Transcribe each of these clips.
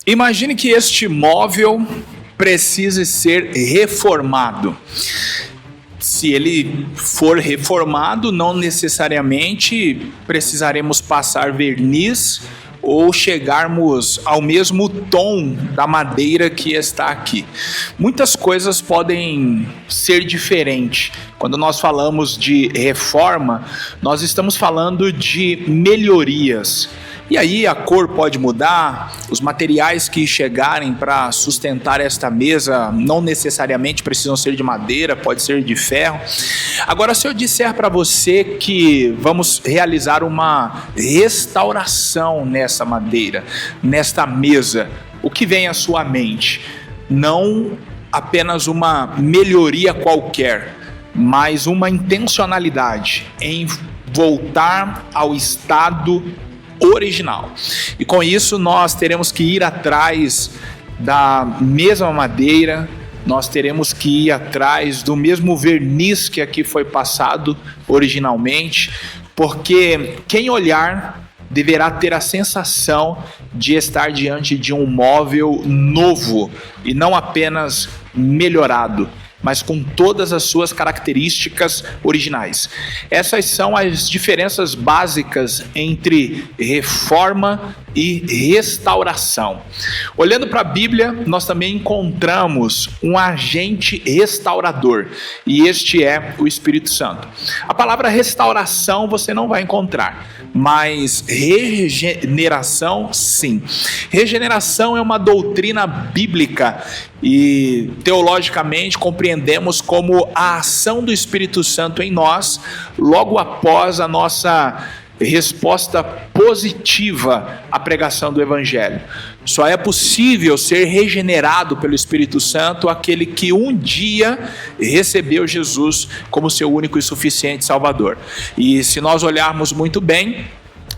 Imagine que este móvel precise ser reformado. Se ele for reformado, não necessariamente precisaremos passar verniz ou chegarmos ao mesmo tom da madeira que está aqui. Muitas coisas podem ser diferentes. Quando nós falamos de reforma, nós estamos falando de melhorias. E aí a cor pode mudar, os materiais que chegarem para sustentar esta mesa não necessariamente precisam ser de madeira, pode ser de ferro. Agora, se eu disser para você que vamos realizar uma restauração nessa madeira, nesta mesa, o que vem à sua mente? Não apenas uma melhoria qualquer, mas uma intencionalidade em voltar ao estado original. E com isso nós teremos que ir atrás da mesma madeira, nós teremos que ir atrás do mesmo verniz que aqui foi passado originalmente, porque quem olhar deverá ter a sensação de estar diante de um móvel novo e não apenas melhorado, mas com todas as suas características originais. Essas são as diferenças básicas entre reforma e restauração. Olhando para a Bíblia, nós também encontramos um agente restaurador, e este é o Espírito Santo. A palavra restauração você não vai encontrar, mas regeneração sim. Regeneração é uma doutrina bíblica e teologicamente compreendemos como a ação do Espírito Santo em nós logo após a nossa resposta positiva à pregação do Evangelho. Só é possível ser regenerado pelo Espírito Santo aquele que um dia recebeu Jesus como seu único e suficiente Salvador. E se nós olharmos muito bem,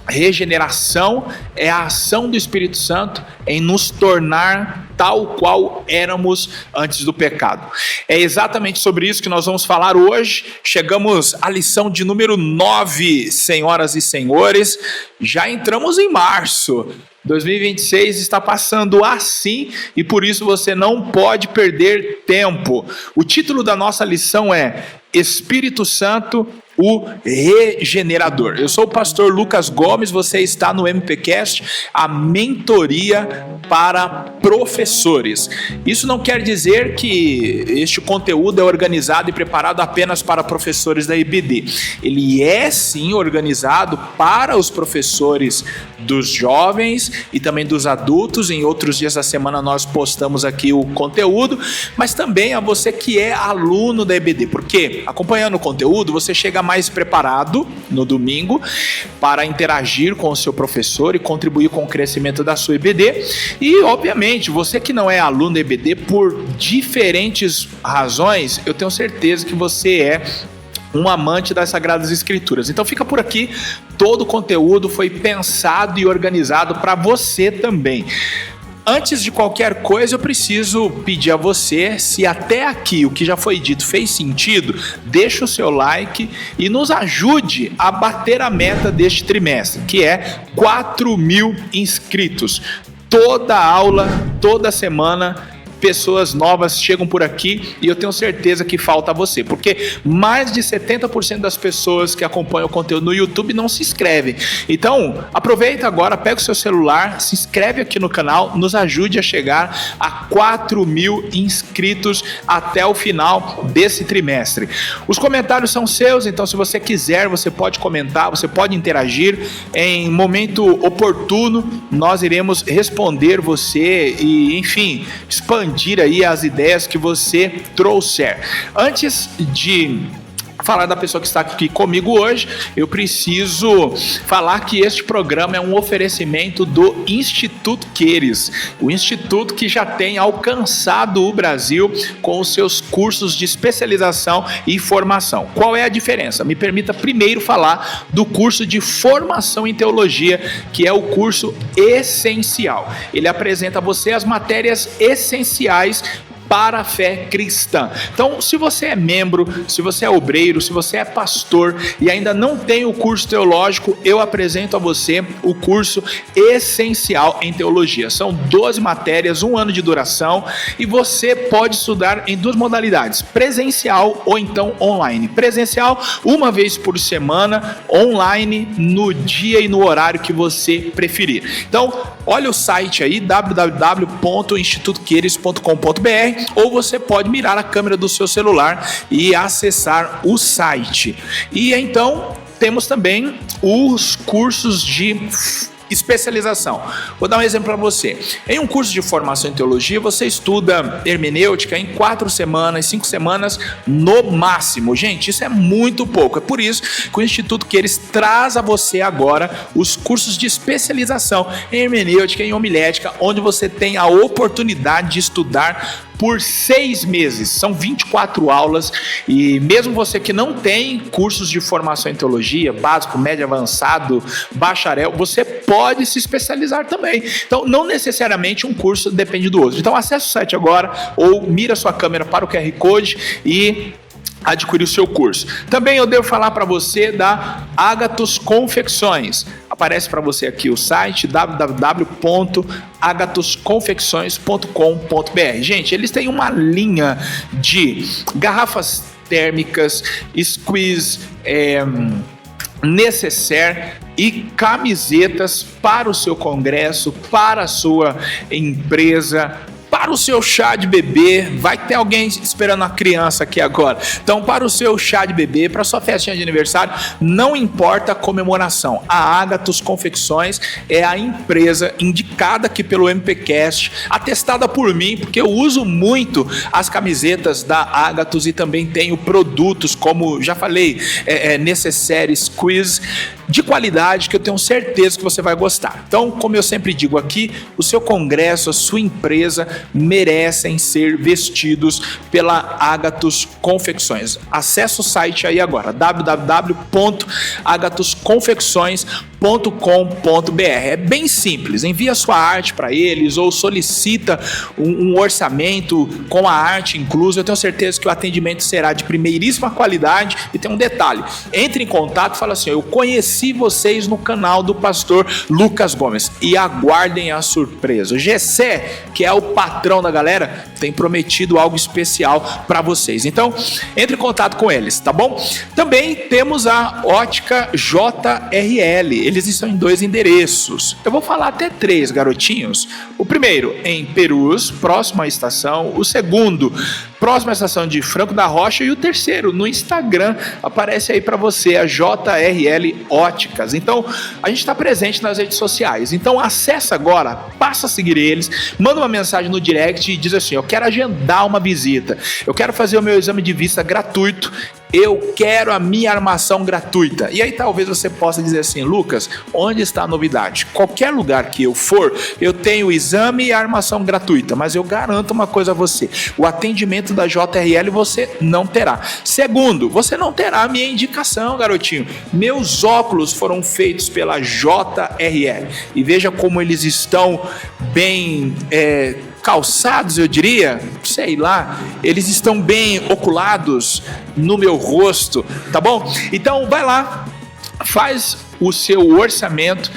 regeneração é a ação do Espírito Santo em nos tornar tal qual éramos antes do pecado. É exatamente sobre isso que nós vamos falar hoje. Chegamos à lição de número 9, senhoras e senhores. Já entramos em março. 2026 está passando assim e por isso você não pode perder tempo. O título da nossa lição é Espírito Santo, o Regenerador. Eu sou o pastor Lucas Gomes, você está no MPcast, a mentoria para professores. Isso não quer dizer que este conteúdo é organizado e preparado apenas para professores da IBD. Ele é sim organizado para os professores dos jovens e também dos adultos. Em outros dias da semana nós postamos aqui o conteúdo, mas também a você que é aluno da IBD, porque acompanhando o conteúdo você chega mais preparado no domingo para interagir com o seu professor e contribuir com o crescimento da sua IBD. E obviamente você que não é aluno da IBD por diferentes razões, eu tenho certeza que você é um amante das Sagradas Escrituras. Então fica por aqui, todo o conteúdo foi pensado e organizado para você também. Antes de qualquer coisa, eu preciso pedir a você, se até aqui o que já foi dito fez sentido, deixa o seu like e nos ajude a bater a meta deste trimestre, que é 4.000 inscritos. Toda aula, toda semana, pessoas novas chegam por aqui e eu tenho certeza que falta você, porque mais de 70% das pessoas que acompanham o conteúdo no YouTube não se inscrevem. Então, aproveita agora, pega o seu celular, se inscreve aqui no canal, nos ajude a chegar a 4.000 inscritos até o final desse trimestre. Os comentários são seus, então se você quiser, você pode comentar, você pode interagir. Em momento oportuno, nós iremos responder você e, enfim, expandir aí as ideias que você trouxer. Antes de falar da pessoa que está aqui comigo hoje, eu preciso falar que este programa é um oferecimento do Instituto Queires, o instituto que já tem alcançado o Brasil com os seus cursos de especialização e formação. Qual é a diferença? Me permita primeiro falar do curso de formação em teologia, que é o curso essencial. Ele apresenta a você as matérias essenciais para a fé cristã. Então, se você é membro, se você é obreiro, se você é pastor e ainda não tem o curso teológico, eu apresento a você o curso Essencial em Teologia. São 12 matérias, 1 ano de duração, e você pode estudar em 2 modalidades, presencial ou então online. Presencial, 1 vez por semana, online, no dia e no horário que você preferir. Então, olha o site aí, www.institutoqueires.com.br, ou você pode mirar a câmera do seu celular e acessar o site. E então temos também os cursos de especialização. Vou dar um exemplo para você. Em um curso de formação em teologia, você estuda hermenêutica em 4 semanas, 5 semanas no máximo. Gente, isso é muito pouco. É por isso que o Instituto Queires traz a você agora os cursos de especialização em hermenêutica, em homilética, onde você tem a oportunidade de estudar por 6 meses, são 24 aulas, e mesmo você que não tem cursos de formação em teologia, básico, médio, avançado, bacharel, você pode se especializar também. Então, não necessariamente um curso depende do outro. Então, acesse o site agora, ou mira sua câmera para o QR Code e adquirir o seu curso. Também eu devo falar para você da Ágatos Confecções. Aparece para você aqui o site www.agatosconfecções.com.br. Gente, eles têm uma linha de garrafas térmicas, squeeze, necessaire e camisetas para o seu congresso, para a sua empresa, para o seu chá de bebê. Vai ter alguém esperando a criança aqui agora. Então, para o seu chá de bebê, para a sua festinha de aniversário, não importa a comemoração, a Ágatos Confecções é a empresa indicada aqui pelo MPcast, atestada por mim, porque eu uso muito as camisetas da Ágatos e também tenho produtos, como já falei, necessaire, squeeze, de qualidade, que eu tenho certeza que você vai gostar. Então, como eu sempre digo aqui, o seu congresso, a sua empresa merecem ser vestidos pela Ágatos Confecções. Acesse o site aí agora, www.agatosconfecções.com.br. É bem simples, envia sua arte para eles ou solicita um orçamento com a arte inclusa. Eu tenho certeza que o atendimento será de primeiríssima qualidade. E tem um detalhe, entre em contato e fala assim: eu conheci vocês no canal do pastor Lucas Gomes, e aguardem a surpresa. O Gessé, que é o patrão da galera, tem prometido algo especial para vocês. Então, entre em contato com eles, tá bom? Também temos a Ótica JRL. Eles estão em 2 endereços. Eu vou falar até 3, garotinhos. O primeiro em Perus, próximo à estação. O segundo, próximo à estação de Franco da Rocha. E o terceiro, no Instagram, aparece aí para você, a JRL Óticas. Então, a gente está presente nas redes sociais. Então, acessa agora, passa a seguir eles, manda uma mensagem no direct e diz assim: eu quero agendar uma visita, eu quero fazer o meu exame de vista gratuito, eu quero a minha armação gratuita. E aí talvez você possa dizer assim: Lucas, onde está a novidade? Qualquer lugar que eu for, eu tenho o exame e a armação gratuita, mas eu garanto uma coisa a você: o atendimento da JRL você não terá. Segundo, você não terá a minha indicação, garotinho. Meus óculos foram feitos pela JRL, e veja como eles estão bem calçados, eu diria, sei lá, eles estão bem oculados no meu rosto, tá bom? Então vai lá, faz o seu orçamento.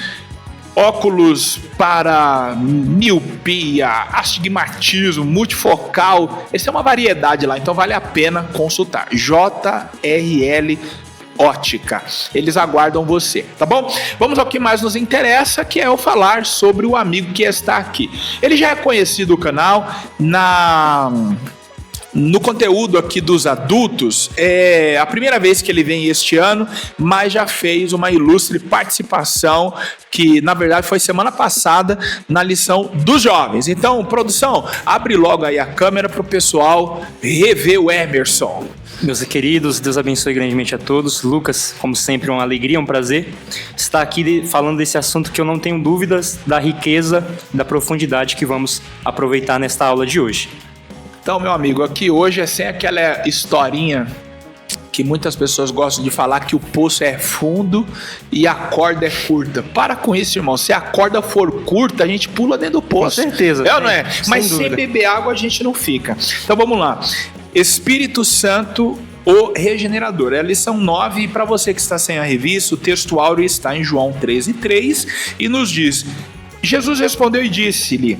Óculos para miopia, astigmatismo, multifocal, essa é uma variedade lá, então vale a pena consultar. JRL Ótica, eles aguardam você, tá bom? Vamos ao que mais nos interessa, que é eu falar sobre o amigo que está aqui. Ele já é conhecido do canal no conteúdo aqui dos adultos. É a primeira vez que ele vem este ano, mas já fez uma ilustre participação, que na verdade foi semana passada, na lição dos jovens. Então, produção, abre logo aí a câmera para o pessoal rever o Emerson. Meus queridos, Deus abençoe grandemente a todos. Lucas, como sempre, uma alegria, um prazer estar aqui falando desse assunto que eu não tenho dúvidas da riqueza, da profundidade que vamos aproveitar nesta aula de hoje. Então, meu amigo, aqui hoje é sem aquela historinha que muitas pessoas gostam de falar que o poço é fundo e a corda é curta. Para com isso, irmão. Se a corda for curta, a gente pula dentro do poço. Com certeza. É ou não é? Mas sem dúvida. beber água a gente não fica. Então vamos lá. Espírito Santo, o regenerador. É a lição 9, e para você que está sem a revista, o texto áureo está em João 13:3 e nos diz: Jesus respondeu e disse-lhe: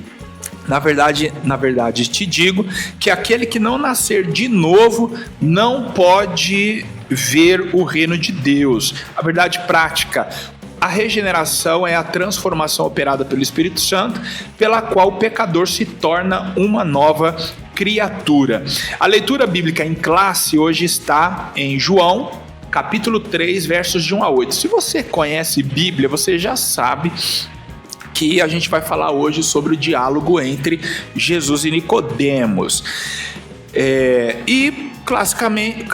Na verdade, te digo que aquele que não nascer de novo não pode ver o reino de Deus. A verdade prática: a regeneração é a transformação operada pelo Espírito Santo, pela qual o pecador se torna uma nova criatura. A leitura bíblica em classe hoje está em João, capítulo 3, versos de 1 a 8. Se você conhece Bíblia, você já sabe que a gente vai falar hoje sobre o diálogo entre Jesus e Nicodemos. Classicamente,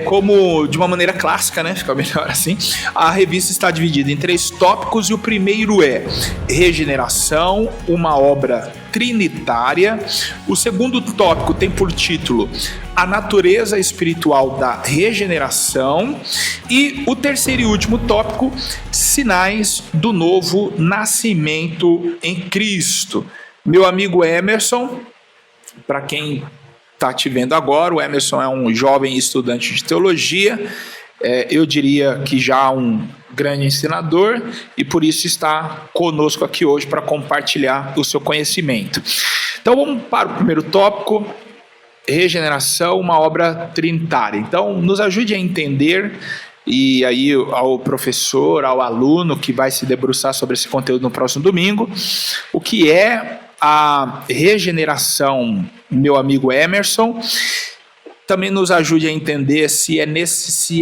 como de uma maneira clássica, né? Fica melhor assim. A revista está dividida em 3 tópicos e o primeiro é regeneração, uma obra trinitária. O segundo tópico tem por título a natureza espiritual da regeneração. E o terceiro e último tópico, sinais do novo nascimento em Cristo. Meu amigo Emerson, para quem está te vendo agora, o Emerson é um jovem estudante de teologia, eu diria que já um grande ensinador, e por isso está conosco aqui hoje para compartilhar o seu conhecimento. Então vamos para o primeiro tópico, regeneração, uma obra trinitária. Então nos ajude a entender, e aí ao professor, ao aluno que vai se debruçar sobre esse conteúdo no próximo domingo, o que é a regeneração, meu amigo Emerson. Também nos ajude a entender se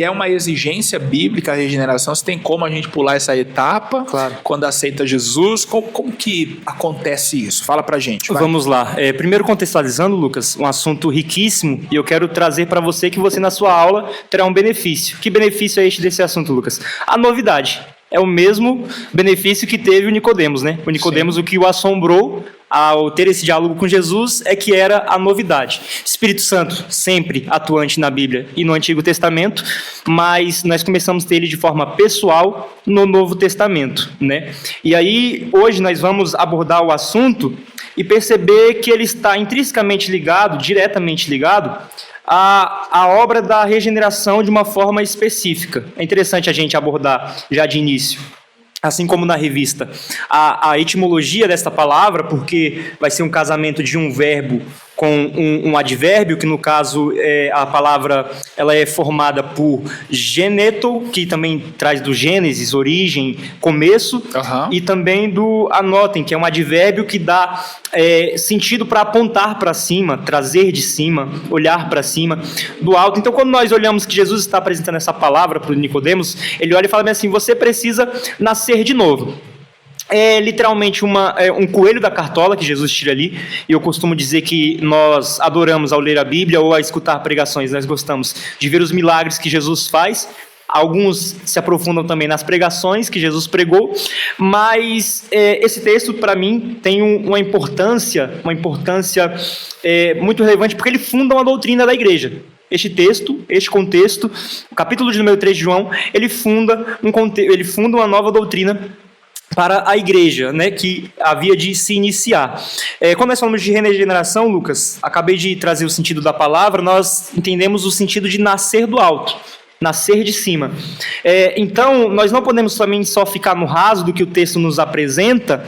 é uma exigência bíblica a regeneração, se tem como a gente pular essa etapa, claro, quando aceita Jesus, como que acontece isso? Fala pra gente. Vai. Vamos lá. Primeiro contextualizando, Lucas, um assunto riquíssimo, e eu quero trazer para você que você na sua aula terá um benefício. Que benefício é este desse assunto, Lucas? A novidade. É o mesmo benefício que teve o Nicodemos, né? O Nicodemos, o que o assombrou ao ter esse diálogo com Jesus é que era a novidade. Espírito Santo, sempre atuante na Bíblia e no Antigo Testamento, mas nós começamos a ter ele de forma pessoal no Novo Testamento, né? E aí, hoje nós vamos abordar o assunto e perceber que ele está intrinsecamente ligado, diretamente ligado, a obra da regeneração de uma forma específica. É interessante a gente abordar já de início, assim como na revista, a etimologia desta palavra, porque vai ser um casamento de um verbo com um advérbio, que no caso a palavra ela é formada por geneto, que também traz do Gênesis, origem, começo, e também do anotem, que é um advérbio que dá sentido para apontar para cima, trazer de cima, olhar para cima, do alto. Então, quando nós olhamos que Jesus está apresentando essa palavra para o Nicodemos, ele olha e fala bem assim: você precisa nascer de novo. É literalmente um coelho da cartola que Jesus tira ali, e eu costumo dizer que nós adoramos ao ler a Bíblia ou a escutar pregações, nós gostamos de ver os milagres que Jesus faz. Alguns se aprofundam também nas pregações que Jesus pregou, mas esse texto, para mim, tem uma importância muito relevante, porque ele funda uma doutrina da igreja. Este texto, este contexto, o capítulo de número 3 de João, ele funda uma nova doutrina para a igreja, né, que havia de se iniciar. Quando nós falamos de regeneração, Lucas, acabei de trazer o sentido da palavra, nós entendemos o sentido de nascer do alto, nascer de cima. Então, nós não podemos somente só ficar no raso do que o texto nos apresenta,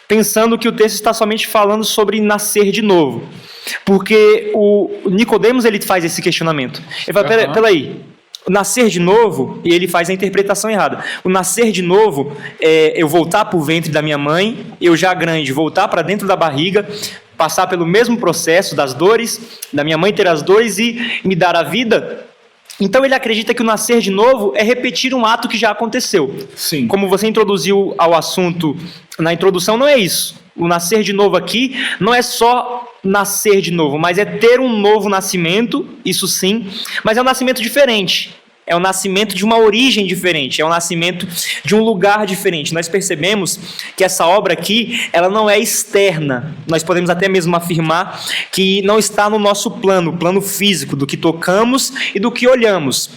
pensando que o texto está somente falando sobre nascer de novo. Porque o Nicodemos, ele faz esse questionamento. Ele fala, peraí, o nascer de novo, e ele faz a interpretação errada. O nascer de novo é eu voltar para o ventre da minha mãe, eu já grande, voltar para dentro da barriga, passar pelo mesmo processo das dores, da minha mãe ter as dores e me dar a vida. Então ele acredita que o nascer de novo é repetir um ato que já aconteceu. Sim. Como você introduziu ao assunto na introdução, não é isso. O nascer de novo aqui não é só nascer de novo, mas é ter um novo nascimento, isso sim, mas é um nascimento diferente. É o nascimento de uma origem diferente, é o nascimento de um lugar diferente. Nós percebemos que essa obra aqui, ela não é externa. Nós podemos até mesmo afirmar que não está no nosso plano, o plano físico, do que tocamos e do que olhamos.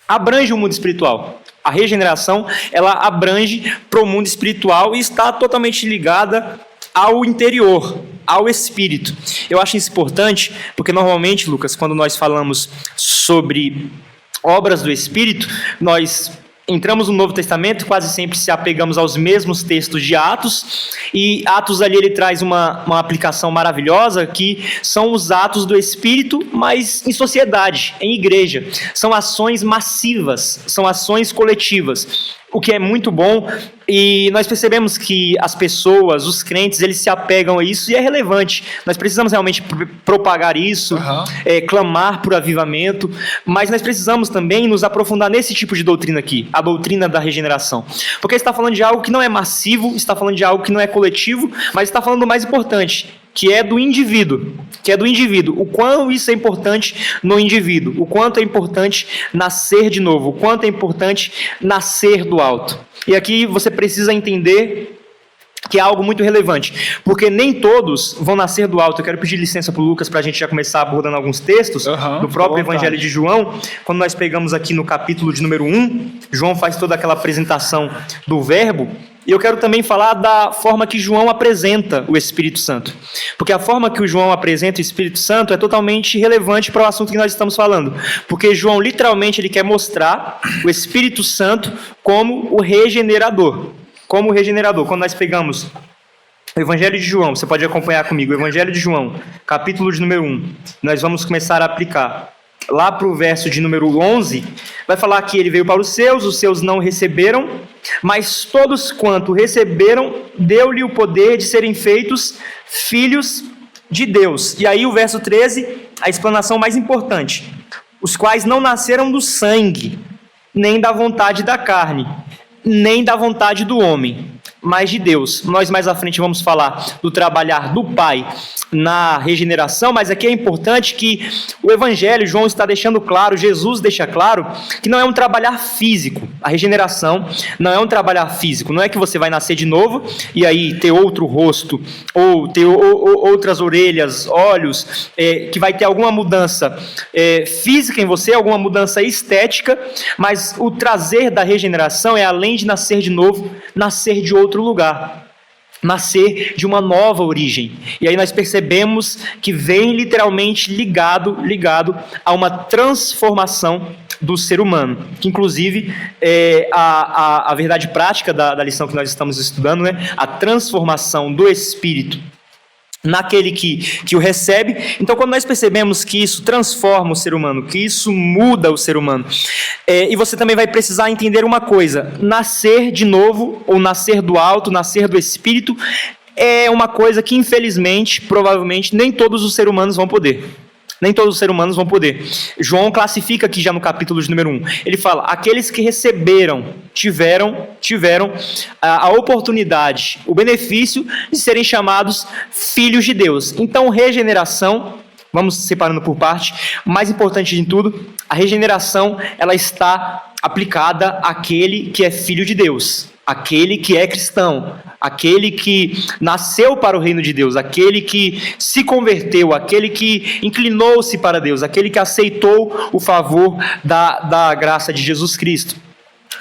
abrange o mundo espiritual. A regeneração, ela abrange para o mundo espiritual e está totalmente ligada ao interior, ao espírito. Eu acho isso importante, porque normalmente, Lucas, quando nós falamos sobre obras do Espírito, nós entramos no Novo Testamento, quase sempre se apegamos aos mesmos textos de Atos, e Atos ali ele traz uma aplicação maravilhosa, que são os atos do Espírito, mas em sociedade, em igreja. São ações massivas, são ações coletivas, o que é muito bom, e nós percebemos que as pessoas, os crentes, eles se apegam a isso, e é relevante. Nós precisamos realmente propagar isso, clamar por avivamento, mas nós precisamos também nos aprofundar nesse tipo de doutrina aqui, a doutrina da regeneração, porque está falando de algo que não é massivo, está falando de algo que não é coletivo, mas está falando do mais importante, que é do indivíduo, o quão isso é importante no indivíduo, o quanto é importante nascer de novo, o quanto é importante nascer do alto. E aqui você precisa entender que é algo muito relevante, porque nem todos vão nascer do alto. Eu quero pedir licença para o Lucas para a gente já começar abordando alguns textos do próprio Evangelho de João. Quando nós pegamos aqui no capítulo de número 1, João faz toda aquela apresentação do verbo. E eu quero também falar da forma que João apresenta o Espírito Santo. Porque a forma que o João apresenta o Espírito Santo é totalmente relevante para o assunto que nós estamos falando. Porque João, literalmente, ele quer mostrar o Espírito Santo como o regenerador. Como o regenerador. Quando nós pegamos o Evangelho de João, você pode acompanhar comigo, o Evangelho de João, capítulo de número 1, nós vamos começar a aplicar. Lá para o verso de número 11, vai falar que ele veio para os seus não receberam, mas todos quanto receberam, deu-lhe o poder de serem feitos filhos de Deus. E aí o verso 13, a explanação mais importante. Os quais não nasceram do sangue, nem da vontade da carne, nem da vontade do homem, mas de Deus. Nós mais à frente vamos falar do trabalhar do Pai na regeneração, mas aqui é importante que o Evangelho, João está deixando claro, Jesus deixa claro, que não é um trabalhar físico. A regeneração não é um trabalhar físico, não é que você vai nascer de novo e aí ter outro rosto, ou ter outras orelhas, olhos, que vai ter alguma mudança física em você, alguma mudança estética, mas o trazer da regeneração é, além de nascer de novo, nascer de outro lugar, nascer de uma nova origem. E aí nós percebemos que vem literalmente ligado a uma transformação do ser humano, que inclusive é a verdade prática da lição que nós estamos estudando, né? A transformação do Espírito naquele que o recebe. Então, quando nós percebemos que isso transforma o ser humano, que isso muda o ser humano, e você também vai precisar entender uma coisa: nascer de novo, ou nascer do alto, nascer do Espírito, é uma coisa que, infelizmente, provavelmente, nem todos os seres humanos vão poder. Nem todos os seres humanos vão poder. João classifica aqui já no capítulo de número 1. Ele fala, aqueles que receberam, tiveram a oportunidade, o benefício de serem chamados filhos de Deus. Então, regeneração, vamos separando por parte, mais importante de tudo, a regeneração, ela está aplicada àquele que é filho de Deus, aquele que é cristão, aquele que nasceu para o reino de Deus, aquele que se converteu, aquele que inclinou-se para Deus, aquele que aceitou o favor da graça de Jesus Cristo.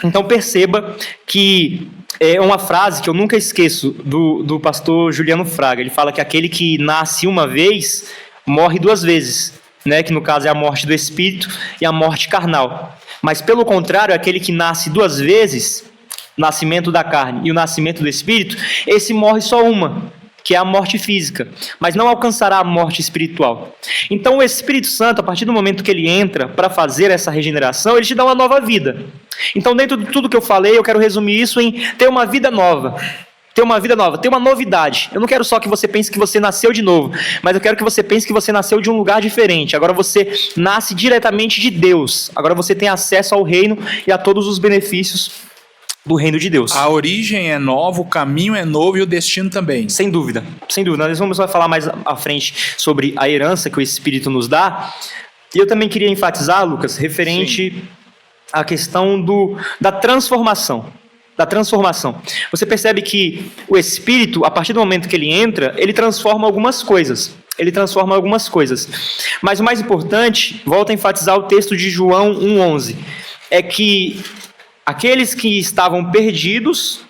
Então perceba que é uma frase que eu nunca esqueço do pastor Juliano Fraga. Ele fala que aquele que nasce uma vez, morre duas vezes, né? Que no caso é a morte do espírito e a morte carnal. Mas pelo contrário, aquele que nasce duas vezes, nascimento da carne e o nascimento do espírito, esse morre só uma, que é a morte física, mas não alcançará a morte espiritual. Então o Espírito Santo, a partir do momento que ele entra para fazer essa regeneração, ele te dá uma nova vida. Então, dentro de tudo que eu falei, eu quero resumir isso em ter uma vida nova. Ter uma vida nova, ter uma novidade. Eu não quero só que você pense que você nasceu de novo, mas eu quero que você pense que você nasceu de um lugar diferente. Agora você nasce diretamente de Deus. Agora você tem acesso ao reino e a todos os benefícios do reino de Deus. A origem é nova, o caminho é novo e o destino também. Sem dúvida, sem dúvida. Nós vamos falar mais à frente sobre a herança que o Espírito nos dá. E eu também queria enfatizar, Lucas, referente à questão da transformação. Da transformação. Você percebe que o Espírito, a partir do momento que ele entra, ele transforma algumas coisas. Mas o mais importante, volto a enfatizar o texto de João 1,11. é que aqueles que estavam perdidos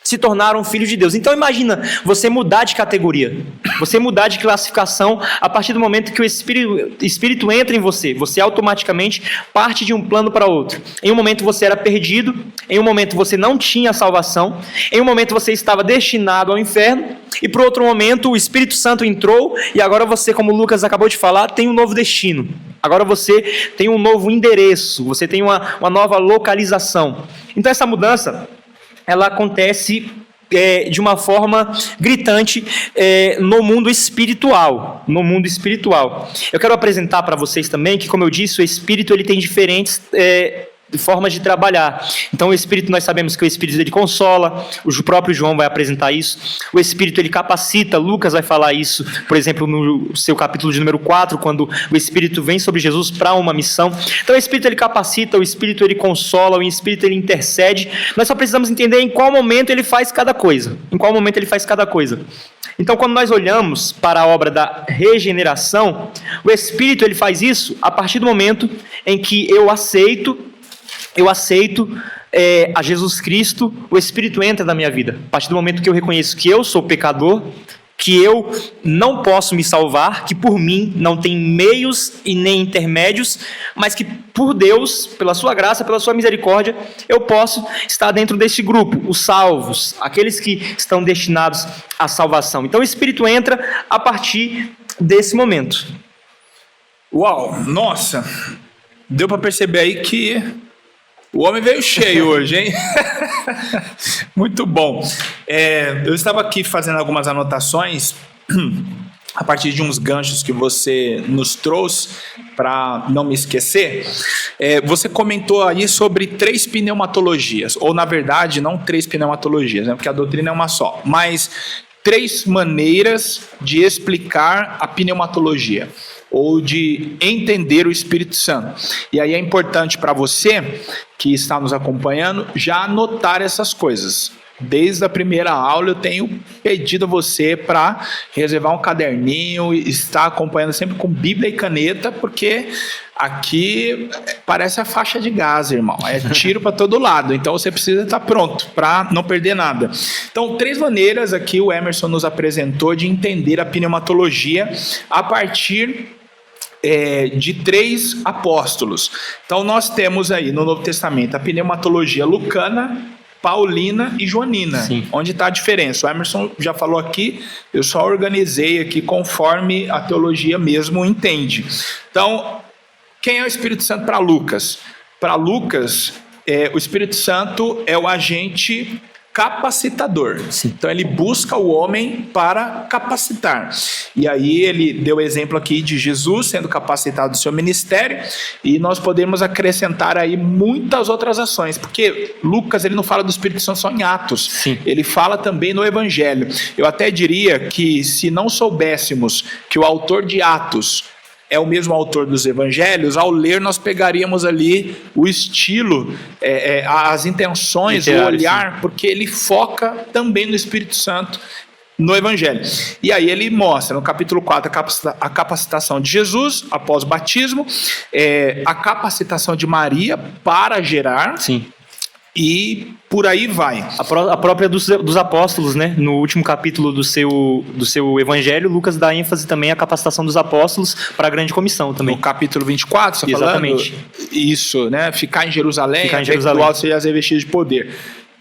se tornaram filhos de Deus. Então imagina você mudar de categoria, você mudar de classificação a partir do momento que o Espírito entra em você. Você automaticamente parte de um plano para outro. Em um momento você era perdido, em um momento você não tinha salvação, em um momento você estava destinado ao inferno, e por outro momento o Espírito Santo entrou e agora você, como o Lucas acabou de falar, tem um novo destino. Agora você tem um novo endereço, você tem uma nova localização. Então essa mudança, ela acontece de uma forma gritante no mundo espiritual. No mundo espiritual. Eu quero apresentar para vocês também que, como eu disse, o Espírito ele tem diferentes formas de trabalhar. Então o Espírito, nós sabemos que o Espírito ele consola, o próprio João vai apresentar isso, o Espírito ele capacita, Lucas vai falar isso, por exemplo, no seu capítulo de número 4, quando o Espírito vem sobre Jesus para uma missão. Então o Espírito ele capacita, o Espírito ele consola, o Espírito ele intercede. Nós só precisamos entender em qual momento ele faz cada coisa, em qual momento ele faz cada coisa. Então, quando nós olhamos para a obra da regeneração, o Espírito ele faz isso a partir do momento em que eu aceito a Jesus Cristo, o Espírito entra na minha vida. A partir do momento que eu reconheço que eu sou pecador, que eu não posso me salvar, que por mim não tem meios e nem intermédios, mas que por Deus, pela sua graça, pela sua misericórdia, eu posso estar dentro deste grupo, os salvos, aqueles que estão destinados à salvação. Então o Espírito entra a partir desse momento. Uau, nossa, deu para perceber aí que o homem veio cheio hoje, hein? Muito bom. Eu estava aqui fazendo algumas anotações a partir de uns ganchos que você nos trouxe, para não me esquecer. Você comentou aí sobre 3 pneumatologias, ou na verdade não 3 pneumatologias, né? Porque a doutrina é uma só, mas 3 maneiras de explicar a pneumatologia, ou de entender o Espírito Santo. E aí é importante para você que está nos acompanhando já anotar essas coisas. Desde a primeira aula eu tenho pedido a você para reservar um caderninho e estar acompanhando sempre com Bíblia e caneta, porque aqui parece a faixa de Gaza, irmão. É tiro para todo lado, então você precisa estar pronto para não perder nada. Então, 3 maneiras aqui o Emerson nos apresentou de entender a pneumatologia a partir de 3 apóstolos. Então nós temos aí no Novo Testamento a pneumatologia lucana, paulina e joanina. Sim. Onde está a diferença? O Emerson já falou aqui, eu só organizei aqui conforme a teologia mesmo entende. Então, quem é o Espírito Santo para Lucas? Para Lucas, o Espírito Santo é o agente capacitador. Sim. Então ele busca o homem para capacitar. E aí ele deu exemplo aqui de Jesus sendo capacitado do seu ministério, e nós podemos acrescentar aí muitas outras ações, porque Lucas ele não fala do Espírito Santo só em Atos. Sim. Ele fala também no Evangelho. Eu até diria que se não soubéssemos que o autor de Atos é o mesmo autor dos evangelhos, ao ler nós pegaríamos ali o estilo, as intenções, o olhar, sim, porque ele foca também no Espírito Santo no evangelho. E aí ele mostra no capítulo 4 a capacitação de Jesus após o batismo, a capacitação de Maria para gerar. Sim. E por aí vai. A própria dos apóstolos, né? No último capítulo do seu evangelho, Lucas dá ênfase também à capacitação dos apóstolos para a grande comissão também. No capítulo 24, você está falando? Exatamente. Isso, né? Ficar em Jerusalém, até que do alto seja revestido de poder.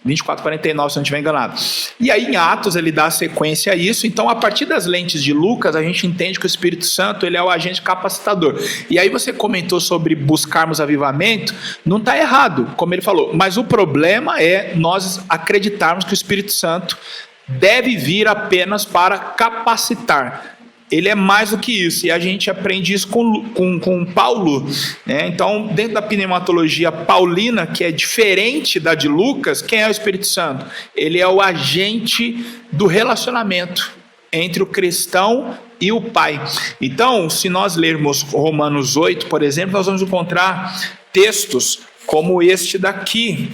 24:49, se não estiver enganado. E aí em Atos ele dá sequência a isso. Então, a partir das lentes de Lucas, a gente entende que o Espírito Santo ele é o agente capacitador. E aí você comentou sobre buscarmos avivamento. Não está errado, como ele falou. Mas o problema é nós acreditarmos que o Espírito Santo deve vir apenas para capacitar. Ele é mais do que isso, e a gente aprende isso com Paulo, né? Então, dentro da pneumatologia paulina, que é diferente da de Lucas, quem é o Espírito Santo? Ele é o agente do relacionamento entre o cristão e o Pai. Então, se nós lermos Romanos 8, por exemplo, nós vamos encontrar textos como este daqui,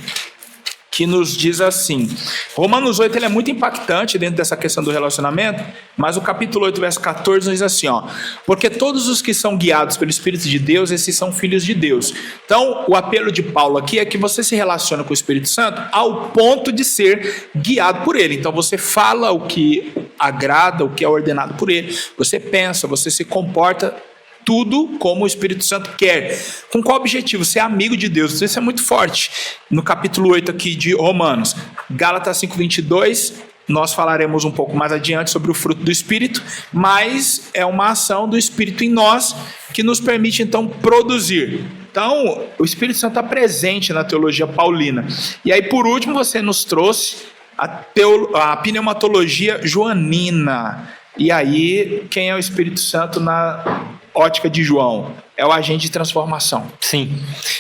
que nos diz assim. Romanos 8 ele é muito impactante dentro dessa questão do relacionamento, mas o capítulo 8, verso 14 nos diz assim, ó, porque todos os que são guiados pelo Espírito de Deus, esses são filhos de Deus. Então, o apelo de Paulo aqui é que você se relaciona com o Espírito Santo ao ponto de ser guiado por ele. Então, você fala o que agrada, o que é ordenado por ele, você pensa, você se comporta tudo como o Espírito Santo quer. Com qual objetivo? Ser amigo de Deus. Isso é muito forte. No capítulo 8 aqui de Romanos, Gálatas 5:22, nós falaremos um pouco mais adiante sobre o fruto do Espírito, mas é uma ação do Espírito em nós que nos permite então produzir. Então, o Espírito Santo está presente na teologia paulina. E aí, por último, você nos trouxe a pneumatologia joanina. E aí, quem é o Espírito Santo na ótica de João? É o agente de transformação. Sim.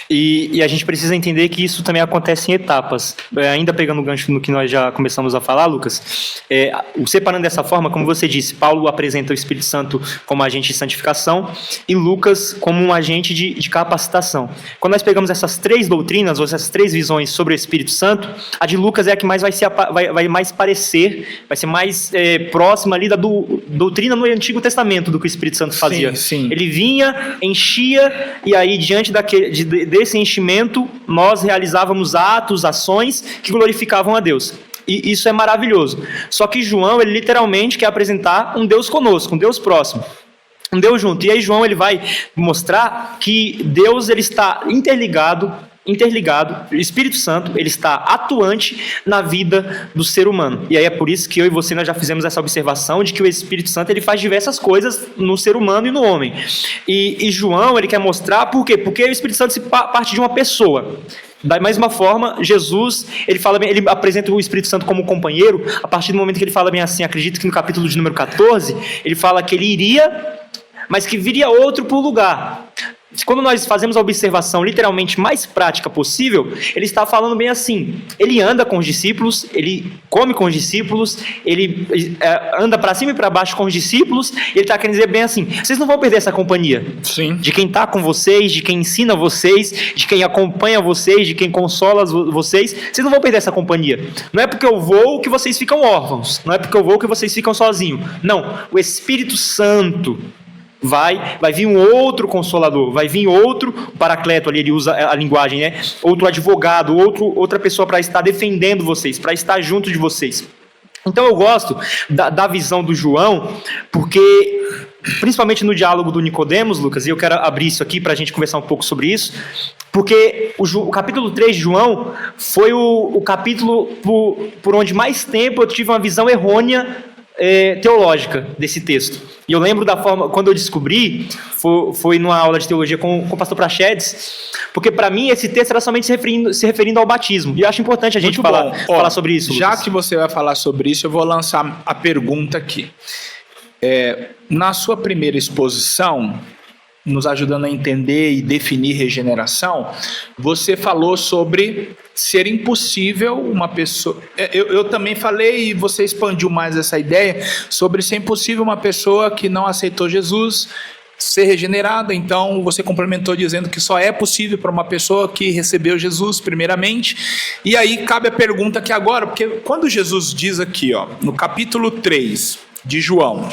E a gente precisa entender que isso também acontece em etapas. Ainda pegando o gancho no que nós já começamos a falar, Lucas, separando dessa forma, como você disse, Paulo apresenta o Espírito Santo como agente de santificação e Lucas como um agente de capacitação. Quando nós pegamos essas três doutrinas, ou essas três visões sobre o Espírito Santo, a de Lucas é a que mais vai mais parecer, vai ser mais próxima ali da doutrina no Antigo Testamento do que o Espírito Santo fazia. Sim. Ele vinha, enchia, e aí diante desse enchimento nós realizávamos atos, ações que glorificavam a Deus. E isso é maravilhoso. Só que João, ele literalmente quer apresentar um Deus conosco, um Deus próximo, um Deus junto. E aí João, ele vai mostrar que Deus, ele está interligado, o Espírito Santo, ele está atuante na vida do ser humano. E aí é por isso que eu e você nós já fizemos essa observação de que o Espírito Santo ele faz diversas coisas no ser humano e no homem. E João, ele quer mostrar por quê? Porque o Espírito Santo parte de uma pessoa. Da mesma forma, Jesus, ele apresenta o Espírito Santo como companheiro, a partir do momento que ele fala bem assim, acredito que no capítulo de número 14, ele fala que ele iria, mas que viria outro por lugar. Quando nós fazemos a observação literalmente mais prática possível, ele está falando bem assim, ele anda com os discípulos, ele come com os discípulos, ele anda para cima e para baixo com os discípulos, ele está querendo dizer bem assim, vocês não vão perder essa companhia. Sim. De quem está com vocês, de quem ensina vocês, de quem acompanha vocês, de quem consola vocês não vão perder essa companhia. Não é porque eu vou que vocês ficam órfãos, não é porque eu vou que vocês ficam sozinhos. Não, o Espírito Santo vai vir um outro consolador, vai vir outro paracleto, ali ele usa a linguagem, né? Outro advogado, outra pessoa para estar defendendo vocês, para estar junto de vocês. Então eu gosto da visão do João, porque principalmente no diálogo do Nicodemos, Lucas, e eu quero abrir isso aqui para a gente conversar um pouco sobre isso, porque o capítulo 3 de João foi o capítulo por onde mais tempo eu tive uma visão errônea teológica desse texto. E eu lembro da forma, quando eu descobri, foi numa aula de teologia com o pastor Prachedes, porque para mim esse texto era somente se referindo ao batismo. E eu acho importante a gente falar sobre isso. Já Lucas. que você vai falar sobre isso, eu vou lançar a pergunta aqui. Na sua primeira exposição, nos ajudando a entender e definir regeneração, você falou sobre ser impossível uma pessoa... Eu também falei, e você expandiu mais essa ideia, sobre ser impossível uma pessoa que não aceitou Jesus ser regenerada. Então você complementou dizendo que só é possível para uma pessoa que recebeu Jesus primeiramente. E aí cabe a pergunta aqui agora, porque quando Jesus diz aqui, ó, no capítulo 3 de João,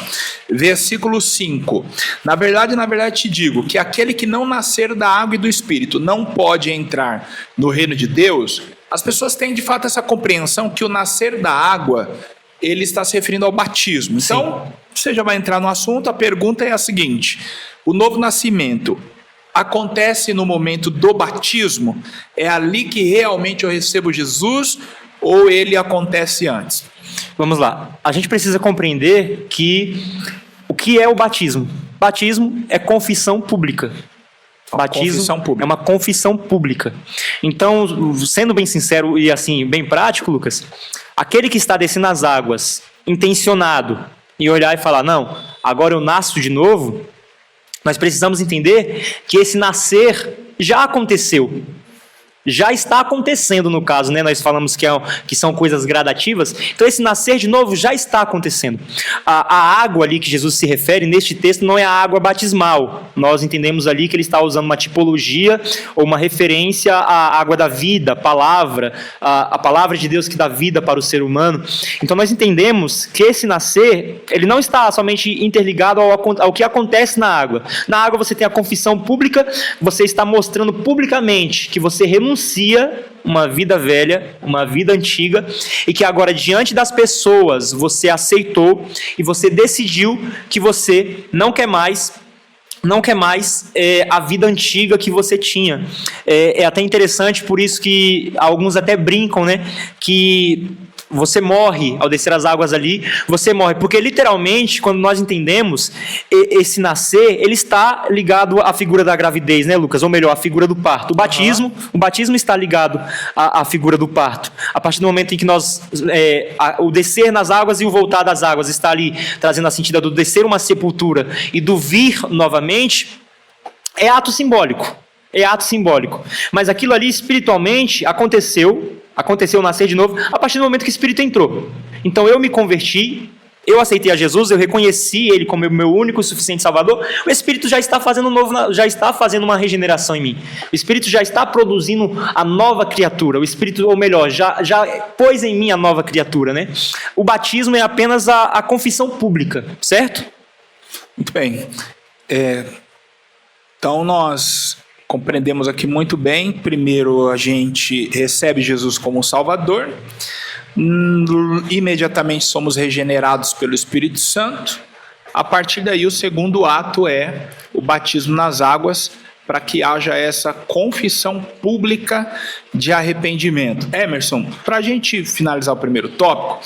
versículo 5, na verdade te digo que aquele que não nascer da água e do Espírito não pode entrar no reino de Deus. As pessoas têm de fato essa compreensão que o nascer da água, ele está se referindo ao batismo. Então, você já vai entrar no assunto, a pergunta é a seguinte: o novo nascimento acontece no momento do batismo? É ali que realmente eu recebo Jesus ou ele acontece antes? Vamos lá. A gente precisa compreender que o que é o batismo? Batismo é confissão pública. Batismo é uma confissão pública. Então, sendo bem sincero e assim, bem prático, Lucas, aquele que está descendo as águas, intencionado, e olhar e falar, não, agora eu nasço de novo, nós precisamos entender que esse nascer já aconteceu. já está acontecendo no caso, né? Nós falamos que são coisas gradativas. Então esse nascer de novo já está acontecendo. A água ali que Jesus se refere neste texto não é a água batismal. Nós entendemos ali que ele está usando uma tipologia ou uma referência à água da vida, a palavra de Deus que dá vida para o ser humano. Então nós entendemos que esse nascer, ele não está somente interligado ao que acontece na água. Na água você tem a confissão pública, você está mostrando publicamente que você renuncia uma vida velha, uma vida antiga, e que agora diante das pessoas você aceitou e você decidiu que você não quer mais a vida antiga que você tinha. É até interessante, por isso que alguns até brincam, né, que você morre ao descer as águas ali, você morre, porque literalmente, quando nós entendemos esse nascer, ele está ligado à figura da gravidez, né, Lucas? Ou melhor, à figura do parto. O batismo está ligado à figura do parto. A partir do momento em que o descer nas águas e o voltar das águas está ali trazendo a sentido do descer uma sepultura e do vir novamente, é ato simbólico. Mas aquilo ali espiritualmente aconteceu o nascer de novo a partir do momento que o Espírito entrou. Então eu me converti, eu aceitei a Jesus, eu reconheci Ele como meu único e suficiente Salvador. O Espírito já está fazendo uma regeneração em mim. O Espírito já está produzindo a nova criatura. O Espírito, ou melhor, já pôs em mim a nova criatura, né? O batismo é apenas a confissão pública, certo? Muito bem. Então nós compreendemos aqui muito bem. Primeiro a gente recebe Jesus como Salvador, imediatamente somos regenerados pelo Espírito Santo. A partir daí o segundo ato é o batismo nas águas, para que haja essa confissão pública de arrependimento. Emerson, para a gente finalizar o primeiro tópico...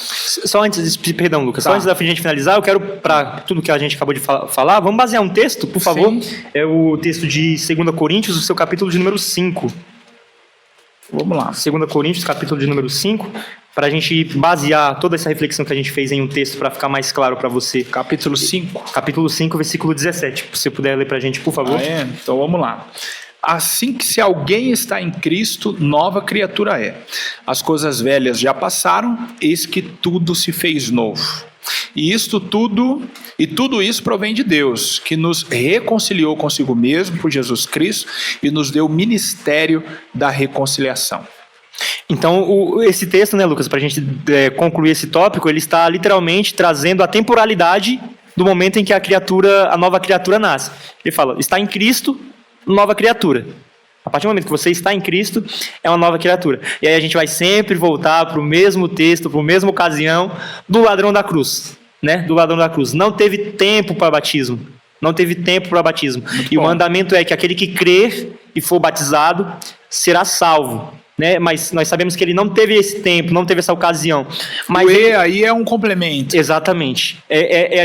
Perdão, Lucas, só antes da gente finalizar, eu quero, para tudo que a gente acabou de falar, vamos basear um texto, por favor. Sim. É o texto de 2 Coríntios, o seu capítulo de número 5. Vamos lá. 2 Coríntios, capítulo de número 5, para a gente basear toda essa reflexão que a gente fez em um texto para ficar mais claro para você. Capítulo 5. Capítulo 5, versículo 17. Se você puder ler para a gente, por favor. Então vamos lá. Assim que se alguém está em Cristo, nova criatura é. As coisas velhas já passaram, eis que tudo se fez novo. E tudo isso provém de Deus, que nos reconciliou consigo mesmo por Jesus Cristo e nos deu o ministério da reconciliação. Então, esse texto, né, Lucas, para a gente concluir esse tópico, ele está literalmente trazendo a temporalidade do momento em que a nova criatura nasce. Ele fala, está em Cristo, nova criatura. A partir do momento que você está em Cristo, é uma nova criatura. E aí a gente vai sempre voltar para o mesmo texto, para a mesma ocasião do ladrão da cruz, né? Do ladrão da cruz. Não teve tempo para batismo. E o mandamento é que aquele que crer e for batizado será salvo. Né? Mas nós sabemos que ele não teve esse tempo, não teve essa ocasião. Mas aí é um complemento. Exatamente.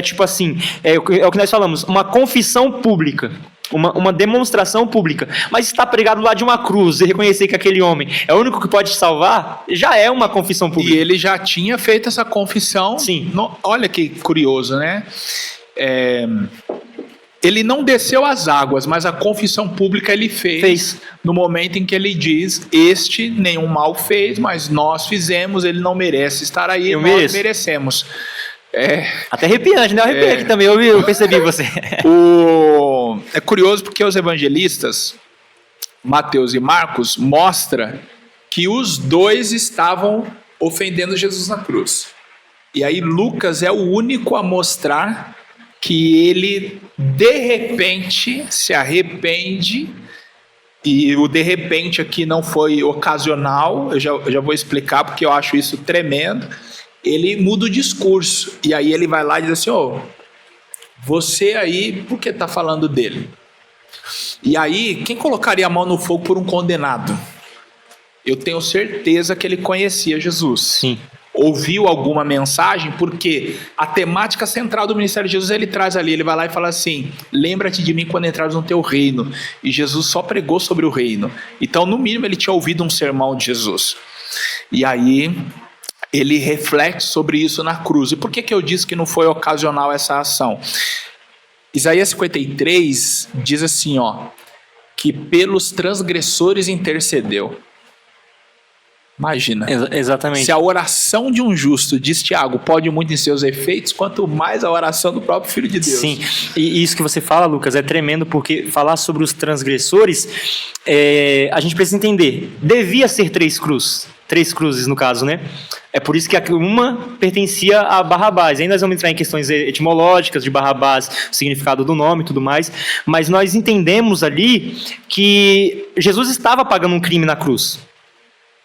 Tipo assim, é o que nós falamos, uma confissão pública. Uma demonstração pública, mas está pregado lá de uma cruz e reconhecer que aquele homem é o único que pode te salvar, já é uma confissão pública. E ele já tinha feito essa confissão. Sim. Olha que curioso, né? Ele não desceu às águas, mas a confissão pública ele fez no momento em que ele diz: este nenhum mal fez, mas nós fizemos, ele não merece estar aí, nós merecemos. Até arrepiante, né? Eu arrepiei aqui também, eu percebi você. É curioso porque os evangelistas, Mateus e Marcos, mostram que os dois estavam ofendendo Jesus na cruz. E aí Lucas é o único a mostrar que ele, de repente, se arrepende. E o de repente aqui não foi ocasional, eu já vou explicar porque eu acho isso tremendo. Ele muda o discurso, e aí ele vai lá e diz assim: você aí, por que está falando dele? E aí, quem colocaria a mão no fogo por um condenado? Eu tenho certeza que ele conhecia Jesus. Sim. Ouviu alguma mensagem, porque a temática central do ministério de Jesus ele traz ali, ele vai lá e fala assim: lembra-te de mim quando entrares no teu reino. E Jesus só pregou sobre o reino. Então, no mínimo, ele tinha ouvido um sermão de Jesus. E aí ele reflete sobre isso na cruz. E por que eu disse que não foi ocasional essa ação? Isaías 53 diz assim, que pelos transgressores intercedeu. Imagina. Exatamente. Se a oração de um justo, diz Tiago, pode muito em seus efeitos, quanto mais a oração do próprio Filho de Deus. Sim, e isso que você fala, Lucas, é tremendo, porque falar sobre os transgressores, a gente precisa entender, devia ser 3 cruzes no caso, né? É por isso que uma pertencia a Barrabás. Aí nós vamos entrar em questões etimológicas de Barrabás, o significado do nome e tudo mais, mas nós entendemos ali que Jesus estava pagando um crime na cruz.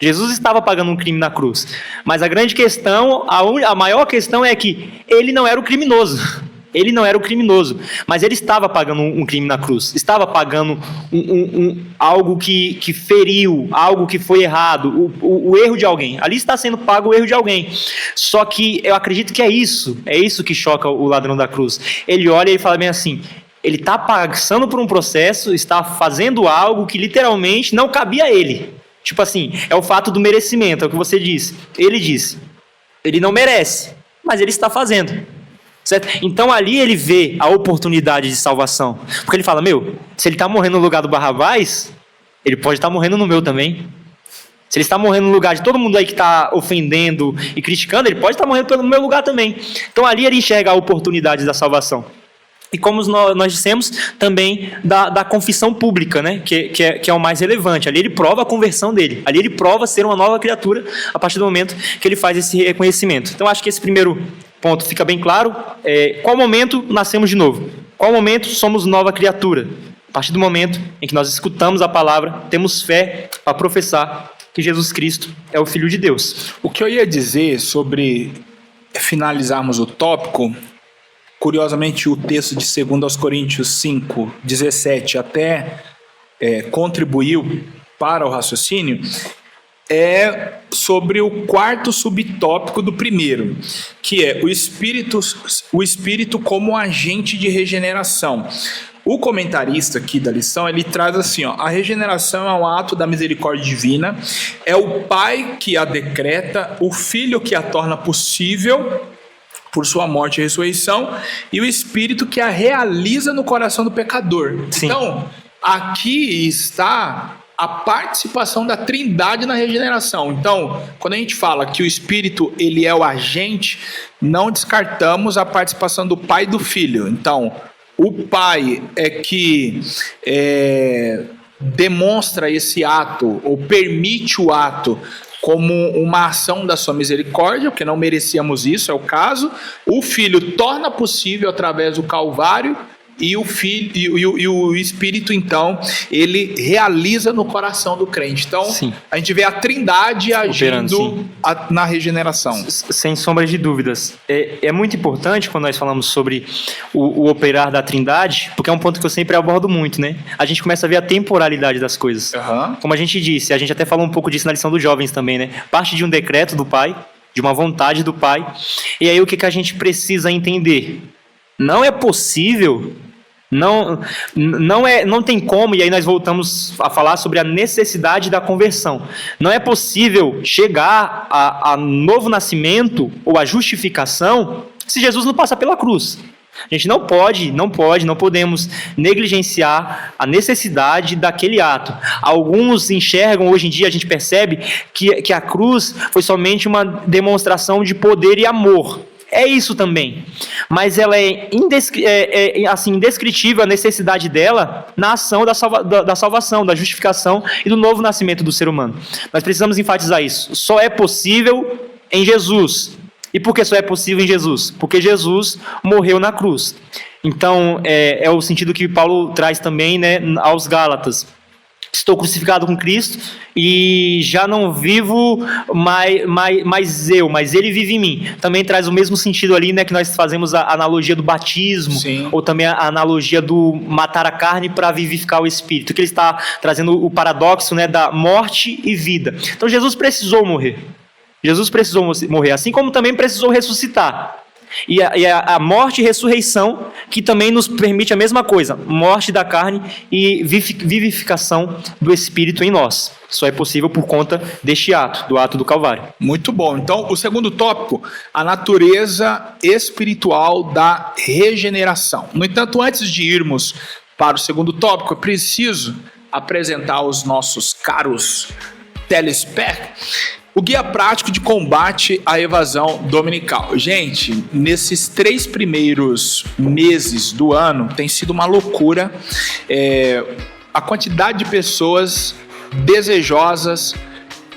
Jesus estava pagando um crime na cruz. Mas a grande questão, a maior questão é que ele não era o criminoso. Ele não era o criminoso, mas ele estava pagando um crime na cruz. Estava pagando algo que feriu, algo que foi errado, o erro de alguém. Ali está sendo pago o erro de alguém. Só que eu acredito que é isso que choca o ladrão da cruz. Ele olha e fala bem assim, ele está passando por um processo, está fazendo algo que literalmente não cabia a ele. Tipo assim, é o fato do merecimento, é o que você disse. Ele disse, ele não merece, mas ele está fazendo. Certo? Então ali ele vê a oportunidade de salvação. Porque ele fala, se ele está morrendo no lugar do Barrabás, ele pode estar morrendo no meu também. Se ele está morrendo no lugar de todo mundo aí que está ofendendo e criticando, ele pode estar morrendo no meu lugar também. Então ali ele enxerga a oportunidade da salvação. E como nós dissemos, também da confissão pública, né? que é o mais relevante. Ali ele prova a conversão dele. Ali ele prova ser uma nova criatura a partir do momento que ele faz esse reconhecimento. Então acho que esse primeiro ponto fica bem claro. Qual momento nascemos de novo? Qual momento somos nova criatura? A partir do momento em que nós escutamos a palavra, temos fé para professar que Jesus Cristo é o Filho de Deus. O que eu ia dizer sobre finalizarmos o tópico... Curiosamente, o texto de 2 Coríntios 5, 17 até contribuiu para o raciocínio, é sobre o quarto subtópico do primeiro, que é o Espírito como agente de regeneração. O comentarista aqui da lição, ele traz assim, a regeneração é um ato da misericórdia divina, é o Pai que a decreta, o Filho que a torna possível, por sua morte e ressurreição, e o Espírito que a realiza no coração do pecador. Sim. Então, aqui está a participação da Trindade na regeneração. Então, quando a gente fala que o Espírito ele é o agente, não descartamos a participação do Pai e do Filho. Então, o Pai é que demonstra esse ato, ou permite o ato, como uma ação da sua misericórdia, porque não merecíamos isso, é o caso. O Filho torna possível através do Calvário, e o Filho e o Espírito, então, ele realiza no coração do crente. Então, sim, a gente vê a Trindade agindo na regeneração. Sem sombra de dúvidas. É muito importante quando nós falamos sobre o operar da Trindade, porque é um ponto que eu sempre abordo muito, né? A gente começa a ver a temporalidade das coisas. Uhum. Como a gente disse, a gente até falou um pouco disso na lição dos jovens também, né? Parte de um decreto do Pai, de uma vontade do Pai. E aí o que a gente precisa entender? Não é possível, não tem como, e aí nós voltamos a falar sobre a necessidade da conversão. Não é possível chegar a novo nascimento ou a justificação se Jesus não passa pela cruz. A gente não podemos negligenciar a necessidade daquele ato. Alguns enxergam, hoje em dia a gente percebe que a cruz foi somente uma demonstração de poder e amor. É isso também, mas ela é indescritível a necessidade dela na ação da salvação, da justificação e do novo nascimento do ser humano. Nós precisamos enfatizar isso. Só é possível em Jesus. E por que só é possível em Jesus? Porque Jesus morreu na cruz. Então, é o sentido que Paulo traz também, né, aos Gálatas. Estou crucificado com Cristo e já não vivo mais eu, mas Ele vive em mim. Também traz o mesmo sentido ali, né, que nós fazemos a analogia do batismo. Sim. Ou também a analogia do matar a carne para vivificar o espírito, que ele está trazendo o paradoxo, né, da morte e vida. Então Jesus precisou morrer. Jesus precisou morrer, assim como também precisou ressuscitar. E a morte e ressurreição, que também nos permite a mesma coisa, morte da carne e vivificação do Espírito em nós. Só é possível por conta deste ato, do ato do Calvário. Muito bom. Então, o segundo tópico, a natureza espiritual da regeneração. No entanto, antes de irmos para o segundo tópico, eu preciso apresentar aos nossos caros telespectadores O guia prático de combate à evasão dominical. Gente, nesses 3 primeiros meses do ano tem sido uma loucura. A quantidade de pessoas desejosas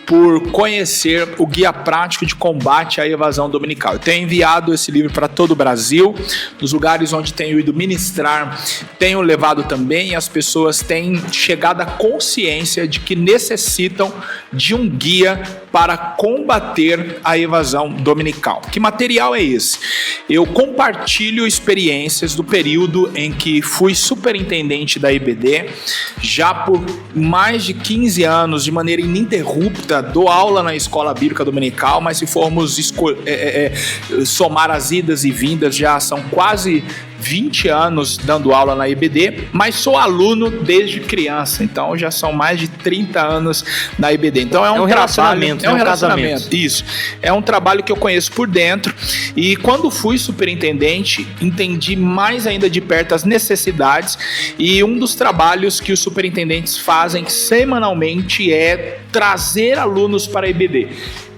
por conhecer o guia prático de combate à evasão dominical. Eu tenho enviado esse livro para todo o Brasil, nos lugares onde tenho ido ministrar, tenho levado também, e as pessoas têm chegado à consciência de que necessitam de um guia para combater a evasão dominical. Que material é esse? Eu compartilho experiências do período em que fui superintendente da IBD, já por mais de 15 anos, de maneira ininterrupta, dou aula na escola bíblica dominical, mas se formos somar as idas e vindas, já são quase 20 anos dando aula na IBD, mas sou aluno desde criança, então já são mais de 30 anos na IBD. Então é um relacionamento, é um relacionamento. Isso. É um trabalho que eu conheço por dentro, e quando fui superintendente, entendi mais ainda de perto as necessidades, e um dos trabalhos que os superintendentes fazem semanalmente é trazer alunos para a IBD.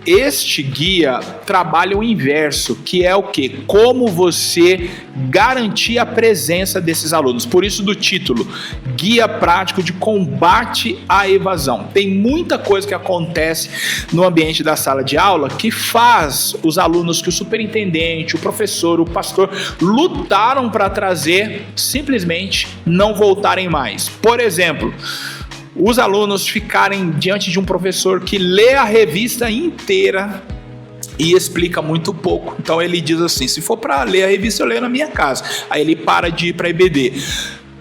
Este guia trabalha o inverso, que é o quê? Como você garantir a presença desses alunos. Por isso do título, Guia Prático de Combate à Evasão. Tem muita coisa que acontece no ambiente da sala de aula que faz os alunos que o superintendente, o professor, o pastor lutaram para trazer, simplesmente não voltarem mais. Por exemplo, os alunos ficarem diante de um professor que lê a revista inteira e explica muito pouco. Então ele diz assim: se for para ler a revista, eu leio na minha casa. Aí ele para de ir para a IBD.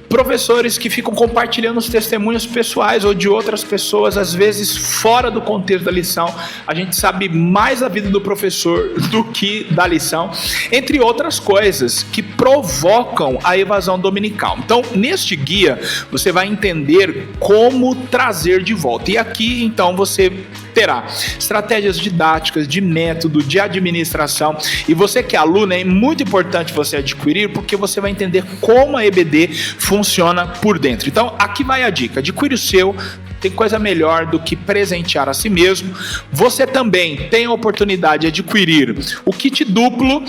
Professores que ficam compartilhando os testemunhos pessoais ou de outras pessoas, às vezes fora do contexto da lição. A gente sabe mais da vida do professor do que da lição, entre outras coisas que provocam a evasão dominical. Então, neste guia, você vai entender como trazer de volta. E aqui, então, você terá estratégias didáticas, de método, de administração. E você que é aluno, é muito importante você adquirir, porque você vai entender como a EBD funciona por dentro. Então, aqui vai a dica: adquire o seu. Tem coisa melhor do que presentear a si mesmo. Você também tem a oportunidade de adquirir o kit duplo.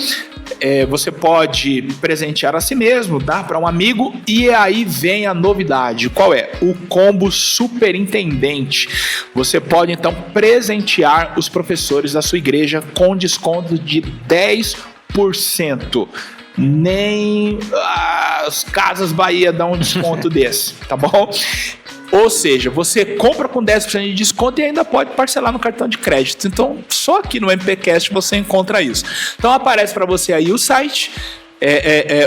Você pode presentear a si mesmo, dar para um amigo, e aí vem a novidade. Qual é? O combo superintendente. Você pode então presentear os professores da sua igreja com desconto de 10%. Nem as Casas Bahia dão um desconto desse, tá bom? Ou seja, você compra com 10% de desconto e ainda pode parcelar no cartão de crédito. Então, só aqui no MPcast você encontra isso. Então, aparece para você aí o site,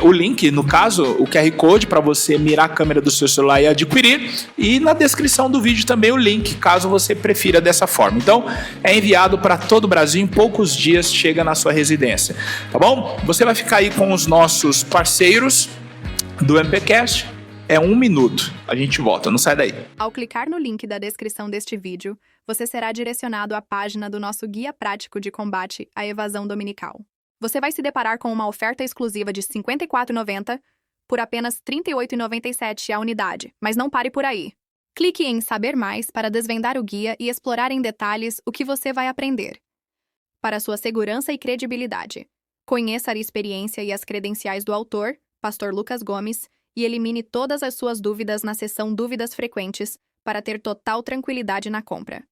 o link, no caso, o QR Code para você mirar a câmera do seu celular e adquirir. E na descrição do vídeo também o link, caso você prefira dessa forma. Então, é enviado para todo o Brasil, em poucos dias chega na sua residência. Tá bom? Você vai ficar aí com os nossos parceiros do MPcast. É 1 minuto, a gente volta, não sai daí. Ao clicar no link da descrição deste vídeo, você será direcionado à página do nosso Guia Prático de Combate à Evasão Dominical. Você vai se deparar com uma oferta exclusiva de R$ 54,90 por apenas R$ 38,97 a unidade, mas não pare por aí. Clique em Saber Mais para desvendar o guia e explorar em detalhes o que você vai aprender. Para sua segurança e credibilidade, conheça a experiência e as credenciais do autor, Pastor Lucas Gomes, e elimine todas as suas dúvidas na seção Dúvidas Frequentes para ter total tranquilidade na compra.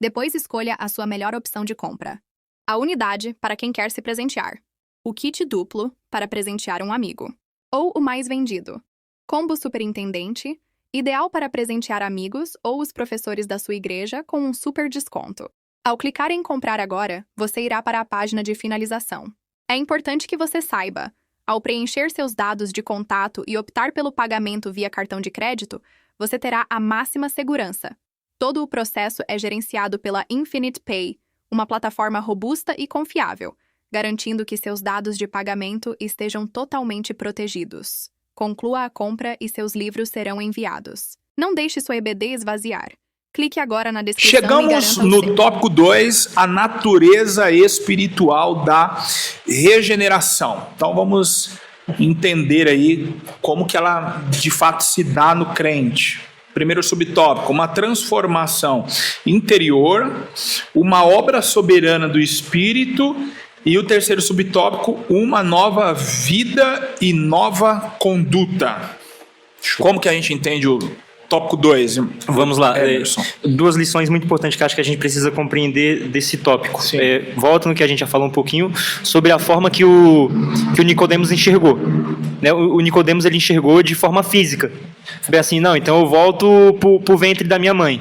Depois escolha a sua melhor opção de compra. A unidade para quem quer se presentear. O kit duplo para presentear um amigo. Ou o mais vendido. Combo superintendente, ideal para presentear amigos ou os professores da sua igreja com um super desconto. Ao clicar em comprar agora, você irá para a página de finalização. É importante que você saiba: ao preencher seus dados de contato e optar pelo pagamento via cartão de crédito, você terá a máxima segurança. Todo o processo é gerenciado pela Infinite Pay, uma plataforma robusta e confiável, garantindo que seus dados de pagamento estejam totalmente protegidos. Conclua a compra e seus livros serão enviados. Não deixe sua EBD esvaziar. Clique agora na descrição. Chegamos no tópico 2, a natureza espiritual da regeneração. Então vamos entender aí como que ela de fato se dá no crente. Primeiro subtópico, uma transformação interior, uma obra soberana do Espírito. E o terceiro subtópico, uma nova vida e nova conduta. Como que a gente entende o tópico 2? Vamos lá. Emerson. Duas lições muito importantes que acho que a gente precisa compreender desse tópico. Volta no que a gente já falou um pouquinho sobre a forma que o Nicodemos enxergou. Né? O Nicodemos ele enxergou de forma física. Foi assim, não, então eu volto para o ventre da minha mãe.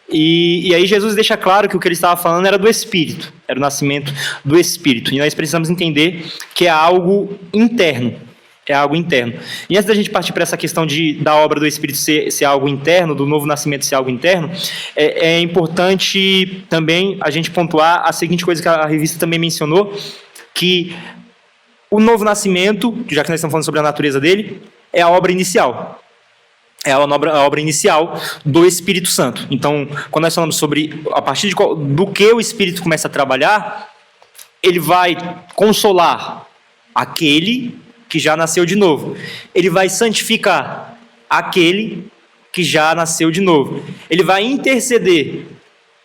E aí Jesus deixa claro que o que ele estava falando era do Espírito, era o nascimento do Espírito. E nós precisamos entender que é algo interno. É algo interno. E antes da gente partir para essa questão da obra do Espírito ser algo interno, do novo nascimento ser algo interno, é importante também a gente pontuar a seguinte coisa que a revista também mencionou, que o novo nascimento, já que nós estamos falando sobre a natureza dele, é a obra inicial. É a obra inicial do Espírito Santo. Então, quando nós falamos sobre a partir do que o Espírito começa a trabalhar, ele vai consolar aquele que já nasceu de novo. Ele vai santificar aquele que já nasceu de novo. Ele vai interceder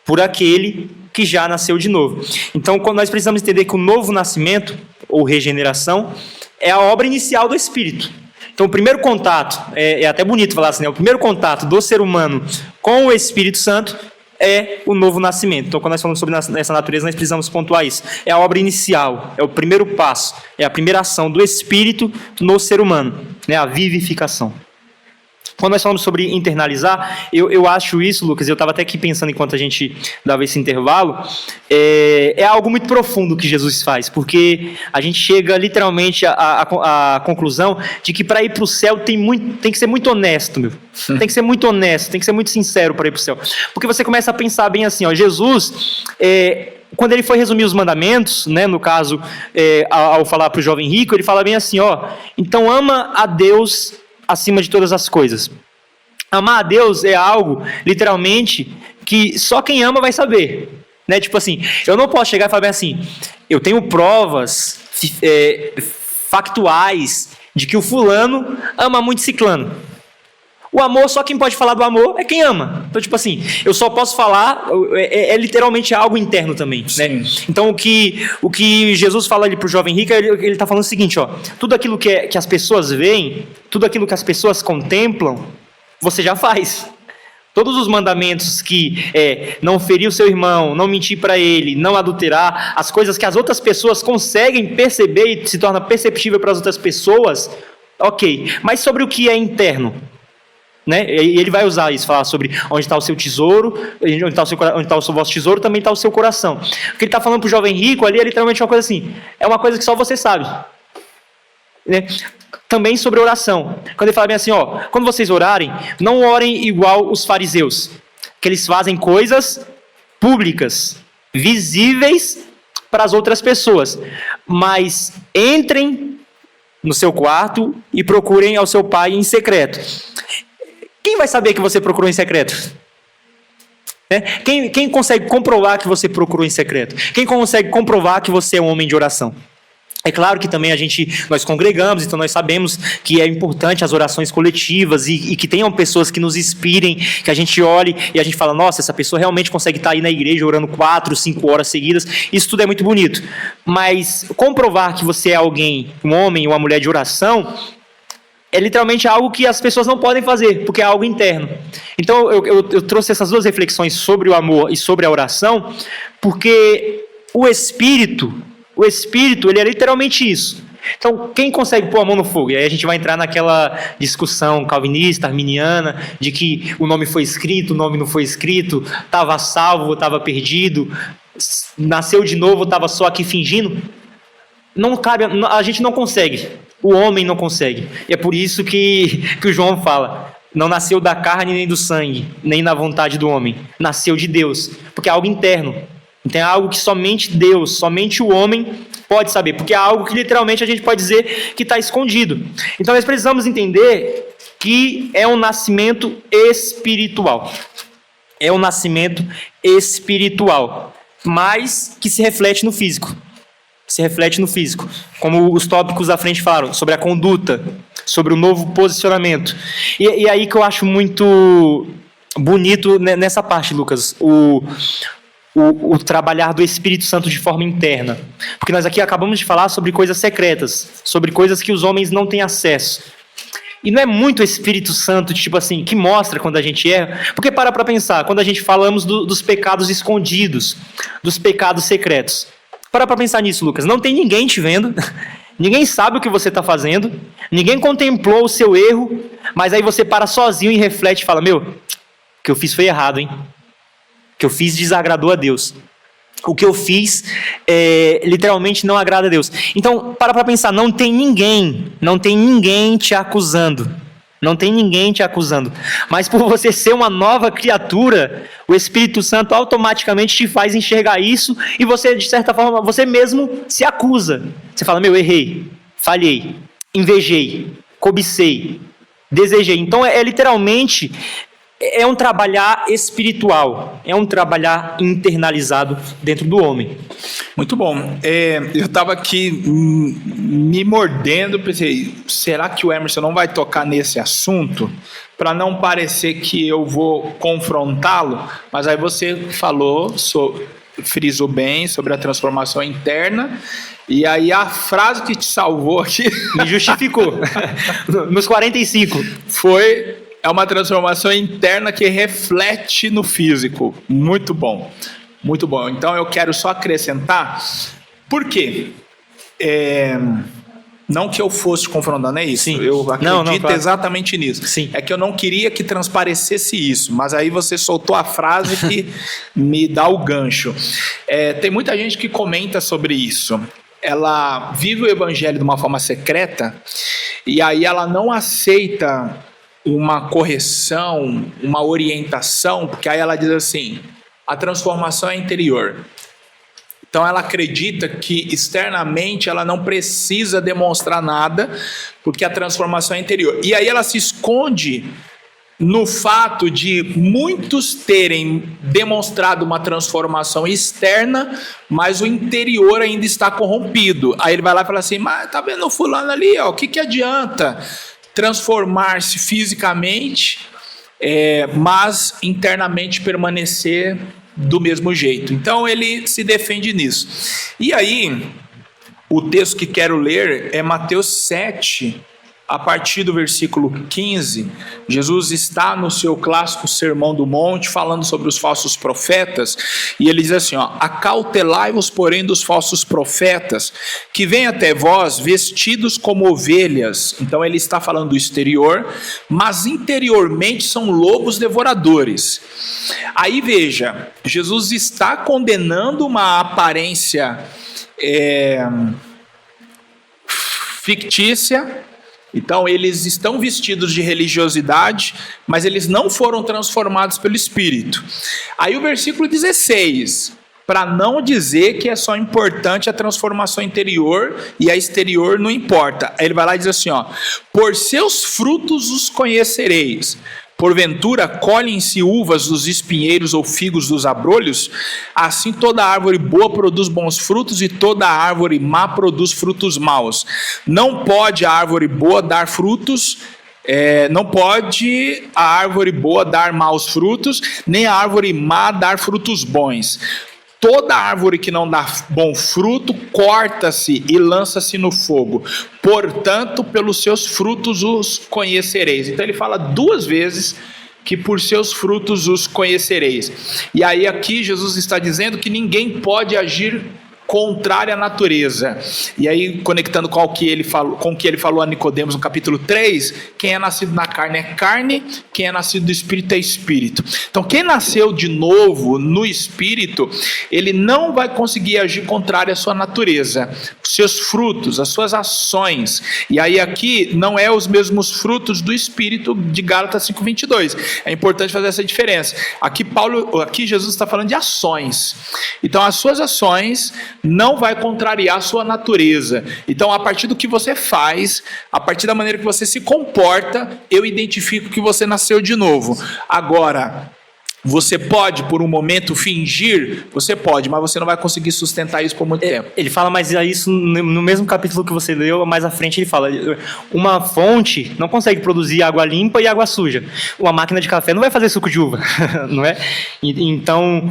por aquele que já nasceu de novo. Então, quando nós precisamos entender que o novo nascimento, ou regeneração, é a obra inicial do Espírito. Então, o primeiro contato, é até bonito falar assim, né? O primeiro contato do ser humano com o Espírito Santo é o novo nascimento. Então, quando nós falamos sobre essa natureza, nós precisamos pontuar isso. É a obra inicial, é o primeiro passo, é a primeira ação do Espírito no ser humano, né? A vivificação. Quando nós falamos sobre internalizar, eu acho isso, Lucas, eu estava até aqui pensando enquanto a gente dava esse intervalo, é algo muito profundo que Jesus faz, porque a gente chega literalmente à conclusão de que para ir para o céu tem que ser muito honesto, meu. Tem que ser muito honesto, tem que ser muito sincero para ir para o céu. Porque você começa a pensar bem assim, ó, Jesus, quando ele foi resumir os mandamentos, né, no caso, ao falar para o jovem rico, ele fala bem assim, ó, então ama a Deus acima de todas as coisas. Amar a Deus é algo, literalmente, que só quem ama vai saber. Né? Tipo assim, eu não posso chegar e falar bem assim, eu tenho provas factuais de que o fulano ama muito ciclano. O amor, só quem pode falar do amor é quem ama. Então, tipo assim, eu só posso falar, literalmente algo interno também. Né? Então, o que Jesus fala ali para o jovem rico, ele está falando o seguinte, ó, tudo aquilo que as pessoas veem, tudo aquilo que as pessoas contemplam, você já faz. Todos os mandamentos que não ferir o seu irmão, não mentir para ele, não adulterar, as coisas que as outras pessoas conseguem perceber e se torna perceptível para as outras pessoas, ok. Mas sobre o que é interno? Né? E ele vai usar isso, falar sobre onde está o seu tesouro, onde está o vosso tesouro, também está o seu coração. O que ele está falando para o jovem rico ali é literalmente uma coisa assim, é uma coisa que só você sabe. Né? Também sobre oração. Quando ele fala bem assim, ó, quando vocês orarem, não orem igual os fariseus, que eles fazem coisas públicas, visíveis para as outras pessoas, mas entrem no seu quarto e procurem ao seu pai em secreto. Quem vai saber que você procurou em secreto? Né? Quem consegue comprovar que você procurou em secreto? Quem consegue comprovar que você é um homem de oração? É claro que também nós congregamos, então nós sabemos que é importante as orações coletivas e que tenham pessoas que nos inspirem, que a gente olhe e a gente fala, nossa, essa pessoa realmente consegue estar aí na igreja orando 4, 5 horas seguidas, isso tudo é muito bonito. Mas comprovar que você é alguém, um homem ou uma mulher de oração, é literalmente algo que as pessoas não podem fazer, porque é algo interno. Então eu trouxe essas duas reflexões sobre o amor e sobre a oração, porque o Espírito, ele é literalmente isso. Então, quem consegue pôr a mão no fogo? E aí a gente vai entrar naquela discussão calvinista, arminiana, de que o nome foi escrito, o nome não foi escrito, estava salvo, estava perdido, nasceu de novo, estava só aqui fingindo. Não cabe, a gente não consegue. O homem não consegue. E é por isso que o João fala, não nasceu da carne nem do sangue, nem na vontade do homem. Nasceu de Deus, porque é algo interno. Então é algo que somente Deus, somente o homem pode saber, porque é algo que literalmente a gente pode dizer que está escondido. Então nós precisamos entender que é um nascimento espiritual. É um nascimento espiritual, mas que se reflete no físico. se reflete no físico. Como os tópicos da frente falaram, sobre a conduta, sobre o novo posicionamento. E aí que eu acho muito bonito nessa parte, Lucas, o trabalhar do Espírito Santo de forma interna. Porque nós aqui acabamos de falar sobre coisas secretas, sobre coisas que os homens não têm acesso. E não é muito o Espírito Santo, tipo assim, que mostra quando a gente erra. Porque para pensar, quando a gente falamos dos pecados escondidos, dos pecados secretos. Para pensar nisso, Lucas. Não tem ninguém te vendo, ninguém sabe o que você está fazendo, ninguém contemplou o seu erro, mas aí você para sozinho e reflete e fala, meu, o que eu fiz foi errado, hein? O que eu fiz desagradou a Deus. O que eu fiz literalmente não agrada a Deus. Então, para pensar, não tem ninguém te acusando. Não tem ninguém te acusando. Mas por você ser uma nova criatura, o Espírito Santo automaticamente te faz enxergar isso e você, de certa forma, você mesmo se acusa. Você fala, meu, errei, falhei, invejei, cobicei, desejei. Então, literalmente... é um trabalhar espiritual, é um trabalhar internalizado dentro do homem. Muito bom. Eu estava aqui me mordendo, pensei, será que o Emerson não vai tocar nesse assunto? Para não parecer que eu vou confrontá-lo, mas aí você falou, frisou bem sobre a transformação interna, e aí a frase que te salvou aqui... me justificou. Nos 45. É uma transformação interna que reflete no físico. Muito bom. Muito bom. Então eu quero só acrescentar. Por quê? Não que eu fosse confrontando, é isso. Sim. Eu acredito claro. exatamente nisso. Sim. É que eu não queria que transparecesse isso, mas aí você soltou a frase que me dá o gancho. Tem muita gente que comenta sobre isso. Ela vive o evangelho de uma forma secreta e aí ela não aceita uma correção, uma orientação, porque aí ela diz assim, a transformação é interior. Então ela acredita que externamente ela não precisa demonstrar nada, porque a transformação é interior. E aí ela se esconde no fato de muitos terem demonstrado uma transformação externa, mas o interior ainda está corrompido. Aí ele vai lá e fala assim, mas tá vendo o fulano ali, ó, o que adianta transformar-se fisicamente, mas internamente permanecer do mesmo jeito. Então ele se defende nisso. E aí, o texto que quero ler é Mateus 7, a partir do versículo 15. Jesus está no seu clássico Sermão do Monte, falando sobre os falsos profetas, e ele diz assim, ó, acautelai-vos, porém, dos falsos profetas, que vêm até vós vestidos como ovelhas. Então ele está falando do exterior, mas interiormente são lobos devoradores. Aí veja, Jesus está condenando uma aparência fictícia. Então eles estão vestidos de religiosidade, mas eles não foram transformados pelo Espírito. Aí o versículo 16, para não dizer que é só importante a transformação interior e a exterior não importa. Aí ele vai lá e diz assim, ó, por seus frutos os conhecereis. Porventura colhem-se uvas dos espinheiros ou figos dos abrolhos? Assim toda árvore boa produz bons frutos e toda árvore má produz frutos maus. Não pode a árvore boa dar frutos, não pode a árvore boa dar maus frutos, nem a árvore má dar frutos bons. Toda árvore que não dá bom fruto, corta-se e lança-se no fogo. Portanto, pelos seus frutos os conhecereis. Então ele fala duas vezes que por seus frutos os conhecereis. E aí aqui Jesus está dizendo que ninguém pode agir contrária à natureza. E aí, conectando com o que ele falou a Nicodemos no capítulo 3, quem é nascido na carne é carne, quem é nascido do Espírito é Espírito. Então, quem nasceu de novo no Espírito, ele não vai conseguir agir contrário à sua natureza, os seus frutos, as suas ações. E aí aqui não é os mesmos frutos do Espírito de Gálatas 5:22. É importante fazer essa diferença. Aqui Jesus está falando de ações. Então, as suas ações não vai contrariar a sua natureza. Então, a partir do que você faz, a partir da maneira que você se comporta, eu identifico que você nasceu de novo. Agora, Você pode, por um momento, fingir? Você pode, mas você não vai conseguir sustentar isso por muito tempo. Ele fala mais isso no mesmo capítulo que você leu, mais à frente ele fala, uma fonte não consegue produzir água limpa e água suja. Uma máquina de café não vai fazer suco de uva, não é? Então,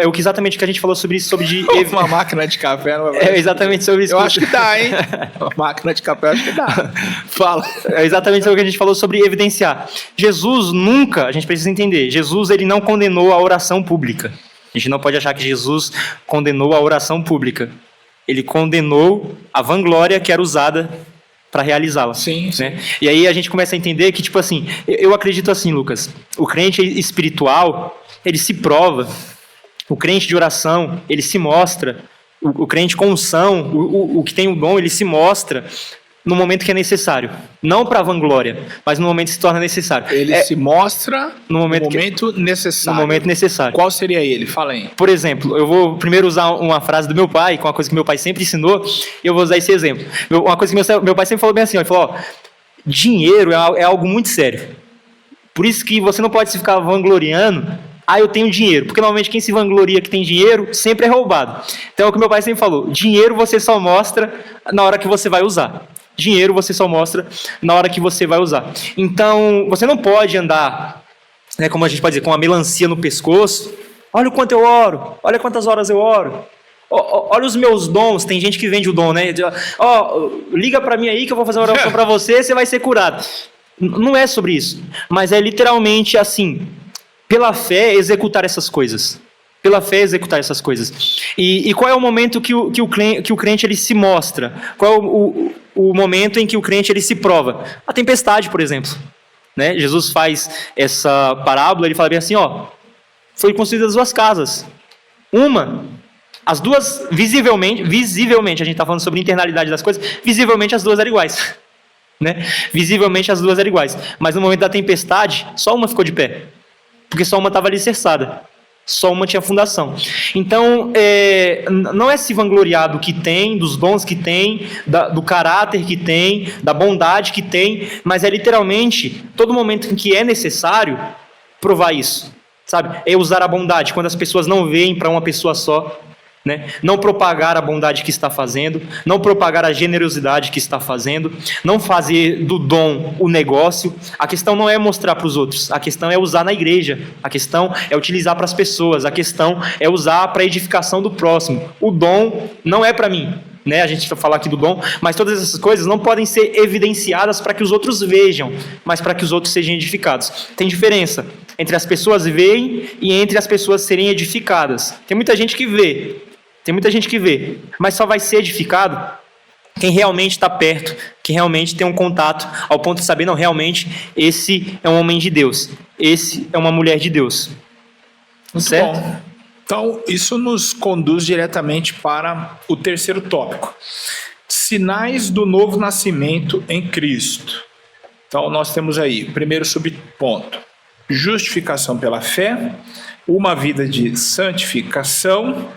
é exatamente o que a gente falou sobre isso, Uma máquina de café não vai fazer. É exatamente sobre isso. Eu acho que dá, hein? Uma máquina de café, eu acho que dá. Fala. É exatamente sobre o que a gente falou sobre evidenciar. Jesus nunca, a gente precisa entender, Jesus ele não condenou a oração pública. A gente não pode achar que Jesus condenou a oração pública. Ele condenou a vanglória que era usada para realizá-la. Sim, sim. Né? E aí a gente começa a entender que, tipo assim, eu acredito assim, Lucas, o crente espiritual, ele se prova, o crente de oração, ele se mostra, o crente com unção, o que tem o dom, ele se mostra no momento que é necessário. Não para vanglória, mas no momento que se torna necessário. Ele se mostra no momento necessário. No momento necessário. Qual seria ele? Fala aí. Por exemplo, eu vou primeiro usar uma frase do meu pai, com uma coisa que meu pai sempre ensinou, e eu vou usar esse exemplo. Uma coisa que meu pai sempre falou bem assim, ele falou, dinheiro é algo muito sério. Por isso que você não pode se ficar vangloriando, eu tenho dinheiro. Porque normalmente quem se vangloria que tem dinheiro, sempre é roubado. Então é o que meu pai sempre falou, dinheiro você só mostra na hora que você vai usar. Dinheiro você só mostra na hora que você vai usar. Então, você não pode andar, né, como a gente pode dizer, com uma melancia no pescoço. Olha o quanto eu oro, olha quantas horas eu oro. Olha os meus dons, tem gente que vende o dom, né? Liga para mim aí que eu vou fazer uma oração para você, você vai ser curado. Não é sobre isso, mas é literalmente assim, pela fé executar essas coisas. Pela fé executar essas coisas. E qual é o momento que o crente ele se mostra? Qual é o momento em que o crente ele se prova? A tempestade, por exemplo. Né? Jesus faz essa parábola, ele fala bem assim, foi construídas 2 casas. As duas, visivelmente, a gente está falando sobre internalidade das coisas, visivelmente as duas eram iguais. Né? Visivelmente as duas eram iguais. Mas no momento da tempestade, só uma ficou de pé. Porque só uma estava alicerçada. Só uma tinha fundação. Então, não é se vangloriar do que tem, dos dons que tem, do caráter que tem, da bondade que tem, mas é literalmente, todo momento em que é necessário, provar isso. Sabe? É usar a bondade, quando as pessoas não veem para uma pessoa só, né? Não propagar a bondade que está fazendo, não propagar a generosidade que está fazendo, não fazer do dom o negócio. A questão não é mostrar para os outros, a questão é usar na igreja, a questão é utilizar para as pessoas, a questão é usar para a edificação do próximo. O dom não é para mim, né? A gente vai falar aqui do dom, mas todas essas coisas não podem ser evidenciadas para que os outros vejam, mas para que os outros sejam edificados. Tem diferença entre as pessoas verem e entre as pessoas serem edificadas. Tem muita gente que vê, mas só vai ser edificado quem realmente está perto, quem realmente tem um contato, ao ponto de saber, não, realmente, esse é um homem de Deus, esse é uma mulher de Deus. Muito certo? Bom. Então, isso nos conduz diretamente para o terceiro tópico. Sinais do novo nascimento em Cristo. Então, nós temos aí o primeiro subponto. Justificação pela fé, uma vida de santificação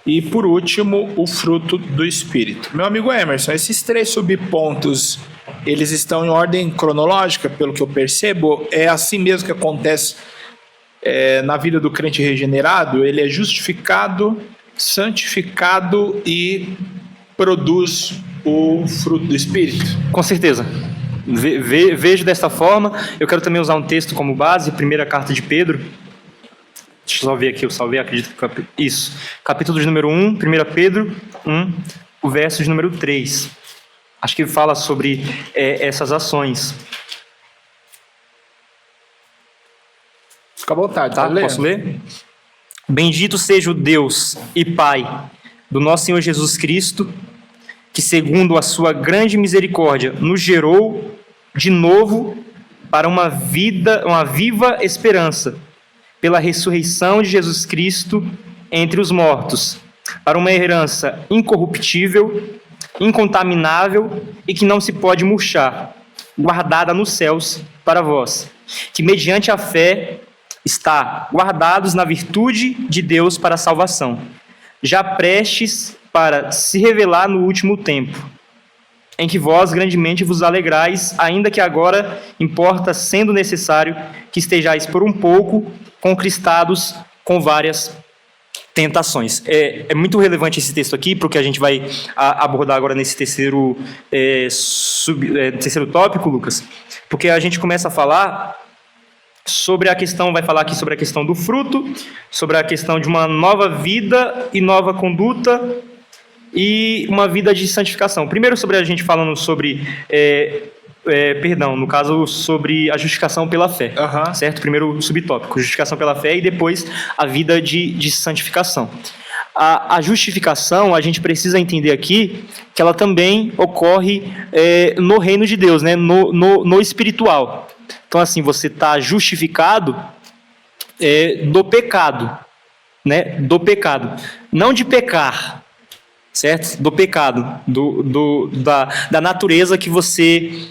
e, por último, o fruto do Espírito. Meu amigo Emerson, esses 3 subpontos, eles estão em ordem cronológica, pelo que eu percebo? É assim mesmo que acontece na vida do crente regenerado? Ele é justificado, santificado e produz o fruto do Espírito? Com certeza. Vejo desta forma. Eu quero também usar um texto como base, primeira carta de Pedro. Deixa eu só ver aqui, eu salvei, acredito que... Isso. Capítulo de número 1, 1 Pedro 1, o verso de número 3. Acho que ele fala sobre essas ações. Fica à vontade, tá? Posso ler? Bendito seja o Deus e Pai do nosso Senhor Jesus Cristo, que segundo a sua grande misericórdia nos gerou de novo para uma viva esperança, pela ressurreição de Jesus Cristo entre os mortos, para uma herança incorruptível, incontaminável e que não se pode murchar, guardada nos céus para vós, que mediante a fé está guardados na virtude de Deus para a salvação, já prestes para se revelar no último tempo, em que vós grandemente vos alegrais, ainda que agora importa, sendo necessário, que estejais por um pouco conquistados com várias tentações. É muito relevante esse texto aqui, porque a gente vai abordar agora nesse terceiro tópico, Lucas, porque a gente começa a falar sobre a questão, vai falar aqui sobre a questão do fruto, sobre a questão de uma nova vida e nova conduta e uma vida de santificação. Primeiro sobre a gente falando sobre, no caso sobre a justificação pela fé, certo? Primeiro subtópico, justificação pela fé e depois a vida de santificação. A justificação, a gente precisa entender aqui que ela também ocorre no reino de Deus, né? no espiritual. Então, assim, você está justificado do pecado, né? Do pecado. Não de pecar, certo? Do pecado, da natureza que você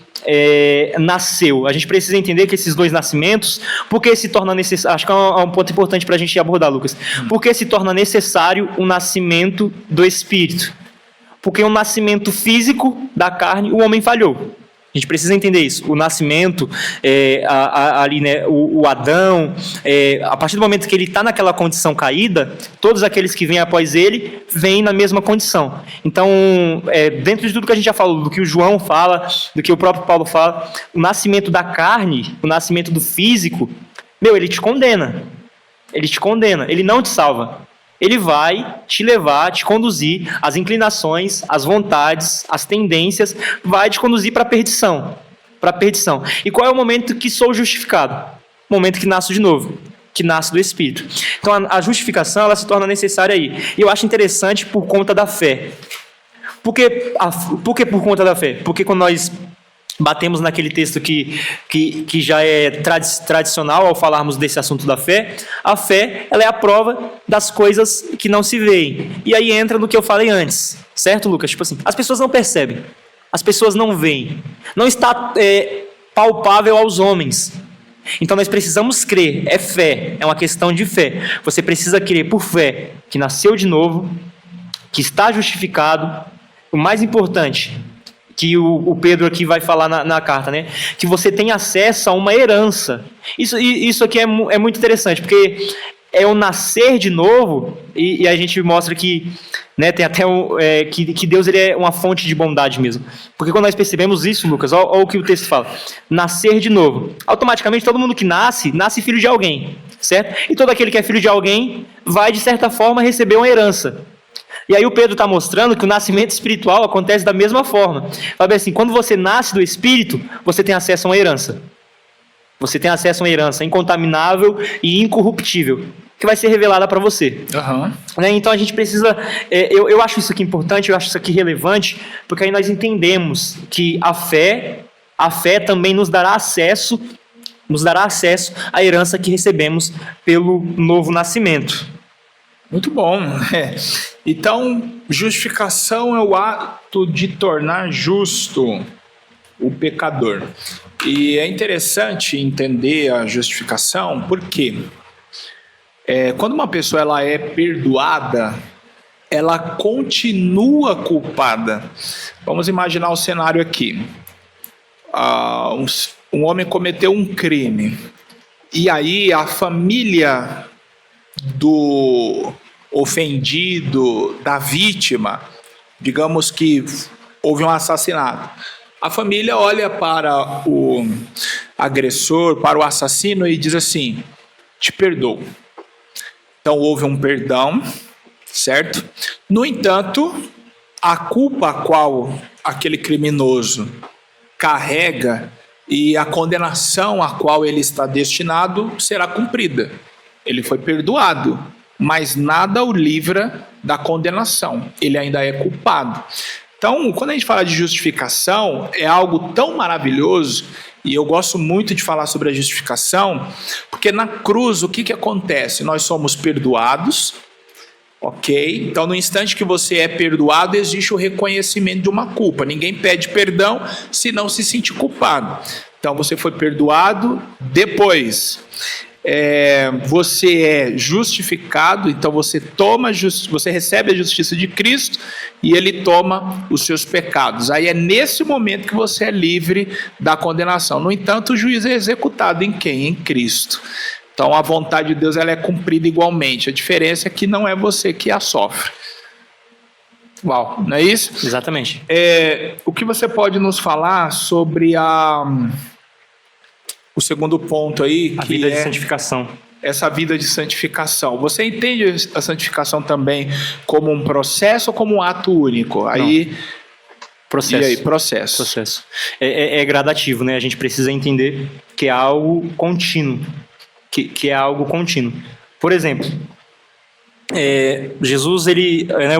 nasceu. A gente precisa entender que esses dois nascimentos, porque se torna necessário, acho que é um ponto importante para a gente abordar, Lucas, porque se torna necessário o nascimento do Espírito. Porque o nascimento físico da carne, o homem falhou. A gente precisa entender isso. O nascimento, ali, né, o Adão, a partir do momento que ele está naquela condição caída, todos aqueles que vêm após ele, vêm na mesma condição. Então, dentro de tudo que a gente já falou, do que o João fala, do que o próprio Paulo fala, o nascimento da carne, o nascimento do físico, ele te condena. Ele te condena, ele não te salva. Ele vai te levar, te conduzir às inclinações, às vontades, às tendências, vai te conduzir para a perdição. Para a perdição. E qual é o momento que sou justificado? O momento que nasço de novo, que nasce do Espírito. Então a justificação ela se torna necessária aí. E eu acho interessante por conta da fé. Por que por conta da fé? Porque quando nós batemos naquele texto que já é tradicional ao falarmos desse assunto da fé, a fé ela é a prova das coisas que não se veem. E aí entra no que eu falei antes, certo, Lucas? Tipo assim, as pessoas não percebem, as pessoas não veem, não está palpável aos homens. Então nós precisamos crer, é fé, é uma questão de fé. Você precisa crer por fé, que nasceu de novo, que está justificado. O mais importante que o Pedro aqui vai falar na carta, né? Que você tem acesso a uma herança. Isso aqui é muito interessante, porque é o nascer de novo, e a gente mostra que, né, tem até que Deus ele é uma fonte de bondade mesmo. Porque quando nós percebemos isso, Lucas, olha o que o texto fala. Nascer de novo. Automaticamente, todo mundo que nasce filho de alguém, certo? E todo aquele que é filho de alguém vai, de certa forma, receber uma herança. E aí o Pedro está mostrando que o nascimento espiritual acontece da mesma forma. Sabe assim, quando você nasce do Espírito, você tem acesso a uma herança. Você tem acesso a uma herança incontaminável e incorruptível, que vai ser revelada para você. Né? Então a gente precisa... eu acho isso aqui importante, eu acho isso aqui relevante, porque aí nós entendemos que a fé também nos dará acesso à herança que recebemos pelo novo nascimento. Muito bom. Então, justificação é o ato de tornar justo o pecador. E é interessante entender a justificação, porque quando uma pessoa ela é perdoada, ela continua culpada. Vamos imaginar o cenário aqui. Um homem cometeu um crime, e aí a família do ofendido, da vítima, digamos que houve um assassinato. A família olha para o agressor, para o assassino e diz assim: te perdoo. Então houve um perdão, certo? No entanto, a culpa a qual aquele criminoso carrega e a condenação a qual ele está destinado será cumprida. Ele foi perdoado, mas nada o livra da condenação. Ele ainda é culpado. Então, quando a gente fala de justificação, é algo tão maravilhoso, e eu gosto muito de falar sobre a justificação, porque na cruz o que acontece? Nós somos perdoados, ok? Então, no instante que você é perdoado, existe o reconhecimento de uma culpa. Ninguém pede perdão se não se sentir culpado. Então, você foi perdoado, depois você é justificado, então você recebe a justiça de Cristo e ele toma os seus pecados. Aí é nesse momento que você é livre da condenação. No entanto, o juízo é executado em quem? Em Cristo. Então a vontade de Deus ela é cumprida igualmente. A diferença é que não é você que a sofre. Uau, não é isso? Exatamente. O que você pode nos falar sobre o segundo ponto aí, A que vida é de santificação. essa vida de santificação? Você entende a santificação também como um processo ou como um ato único? Aí, Processo. e aí, processo. Processo. É gradativo, né? A gente precisa entender que é algo contínuo. Que é algo contínuo. Por exemplo, Jesus,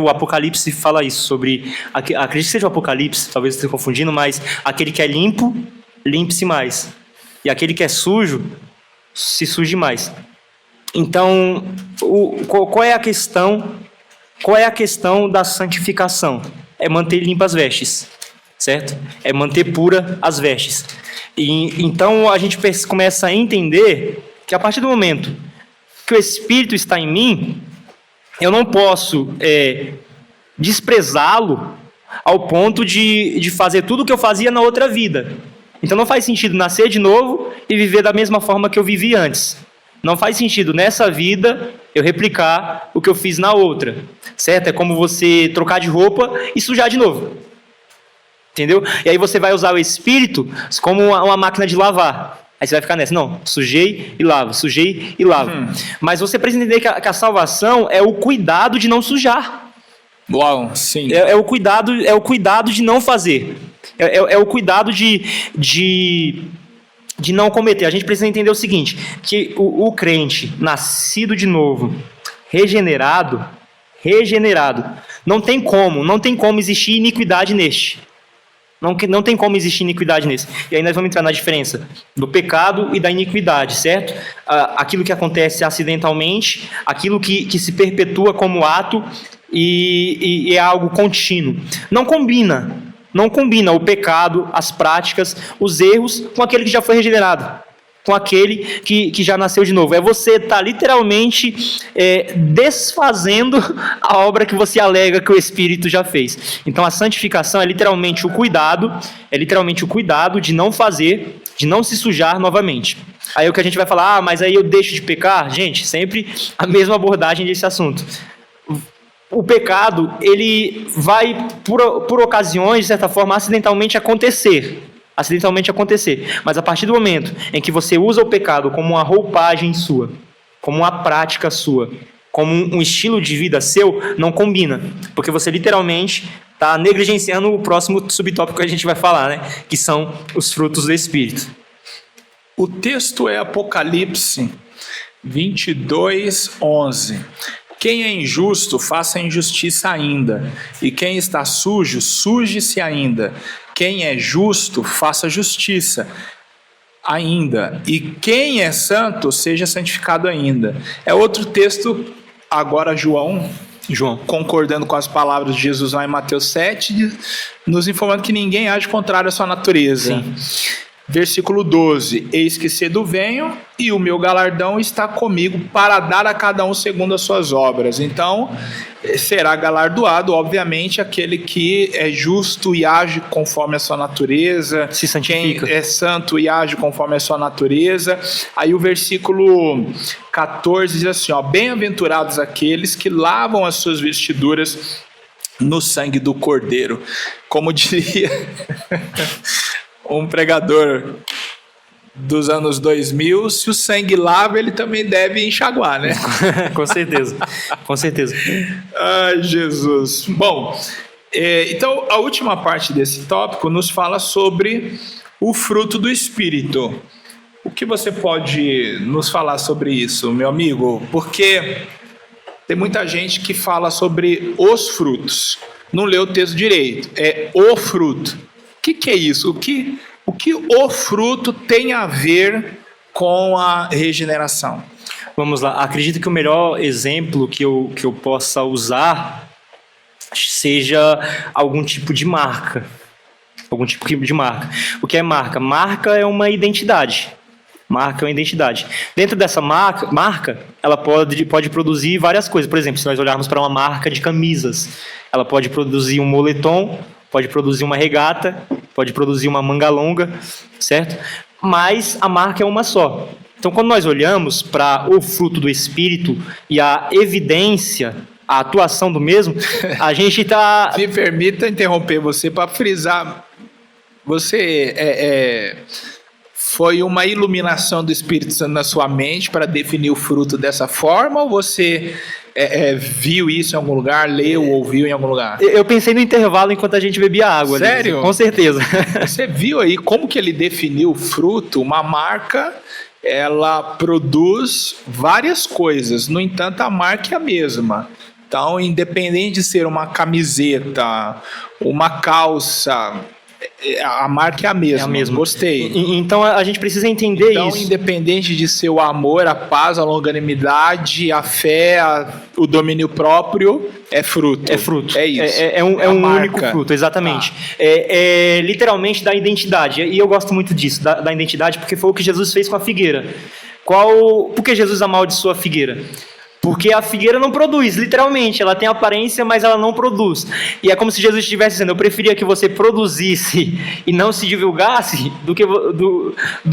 o Apocalipse fala isso sobre... Acredito que seja o Apocalipse, talvez eu esteja confundindo, mas aquele que é limpo, limpe-se mais. E aquele que é sujo, se suje mais. Então, qual é a questão? Qual é a questão da santificação? É manter limpas as vestes, certo? É manter pura as vestes. E então a gente começa a entender que a partir do momento que o Espírito está em mim, eu não posso desprezá-lo ao ponto de fazer tudo o que eu fazia na outra vida. Então não faz sentido nascer de novo e viver da mesma forma que eu vivi antes. Não faz sentido nessa vida eu replicar o que eu fiz na outra, certo? É como você trocar de roupa e sujar de novo, entendeu? E aí você vai usar o Espírito como uma máquina de lavar. Aí você vai ficar nessa, não, sujei e lavo, sujei e lavo. Mas você precisa entender que a salvação é o cuidado de não sujar. Uau, sim. É o cuidado de não fazer. É o cuidado de não cometer. A gente precisa entender o seguinte, que o crente nascido de novo, regenerado, não tem como existir iniquidade neste. Não tem como existir iniquidade nesse. E aí nós vamos entrar na diferença do pecado e da iniquidade, certo? Aquilo que acontece acidentalmente, aquilo que se perpetua como ato e é algo contínuo. Não combina o pecado, as práticas, os erros com aquele que já foi regenerado, com aquele que já nasceu de novo. É você estar literalmente desfazendo a obra que você alega que o Espírito já fez. Então a santificação é literalmente o cuidado de não fazer, de não se sujar novamente. Aí o que a gente vai falar, mas aí eu deixo de pecar? Gente, sempre a mesma abordagem desse assunto. O pecado, ele vai, por ocasiões, de certa forma, acidentalmente acontecer. Mas a partir do momento em que você usa o pecado como uma roupagem sua, como uma prática sua, como um estilo de vida seu, não combina. Porque você literalmente está negligenciando o próximo subtópico que a gente vai falar, né? Que são os frutos do Espírito. O texto é Apocalipse 22:11. Quem é injusto, faça injustiça ainda. E quem está sujo, suje-se ainda. Quem é justo, faça justiça ainda. E quem é santo, seja santificado ainda. É outro texto, agora João, concordando com as palavras de Jesus lá em Mateus 7, nos informando que ninguém age contrário à sua natureza. Sim. Versículo 12, eis que cedo venho e o meu galardão está comigo para dar a cada um segundo as suas obras. Então, será galardoado, obviamente, aquele que é justo e age conforme a sua natureza. Se santifica. Quem é santo e age conforme a sua natureza. Aí o versículo 14 diz assim, bem-aventurados aqueles que lavam as suas vestiduras no sangue do Cordeiro. Como diria... um pregador dos anos 2000, se o sangue lava, ele também deve enxaguar, né? Com certeza. Ai, Jesus. Bom, então a última parte desse tópico nos fala sobre o fruto do Espírito. O que você pode nos falar sobre isso, meu amigo? Porque tem muita gente que fala sobre os frutos. Não leu o texto direito. É o fruto. O que é isso? O que o fruto tem a ver com a regeneração? Vamos lá. Acredito que o melhor exemplo que eu possa usar seja algum tipo de marca. O que é marca? Marca é uma identidade. Dentro dessa marca, ela pode produzir várias coisas. Por exemplo, se nós olharmos para uma marca de camisas, ela pode produzir um moletom, pode produzir uma regata, pode produzir uma manga longa, certo? Mas a marca é uma só. Então, quando nós olhamos para o fruto do Espírito e a evidência, a atuação do mesmo, a gente está... Me permita interromper você para frisar. Você foi uma iluminação do Espírito Santo na sua mente para definir o fruto dessa forma, ou você viu isso em algum lugar, leu, ouviu em algum lugar? Eu pensei no intervalo enquanto a gente bebia água. Sério? Ali, com certeza. Você viu aí como que ele definiu o fruto? Uma marca, ela produz várias coisas, no entanto a marca é a mesma. Então, independente de ser uma camiseta, uma calça, a marca é a mesma. É a mesma. Gostei. Então a gente precisa entender então, isso. independente de ser o amor, a paz, a longanimidade, a fé, o domínio próprio, é fruto. É fruto. É isso. É um marca. único fruto, exatamente. Tá. É literalmente da identidade. E eu gosto muito disso, da identidade, porque foi o que Jesus fez com a figueira. Por que Jesus amaldiçoou a figueira? Porque a figueira não produz, literalmente. Ela tem aparência, mas ela não produz. E é como se Jesus estivesse dizendo: eu preferia que você produzisse e não se divulgasse do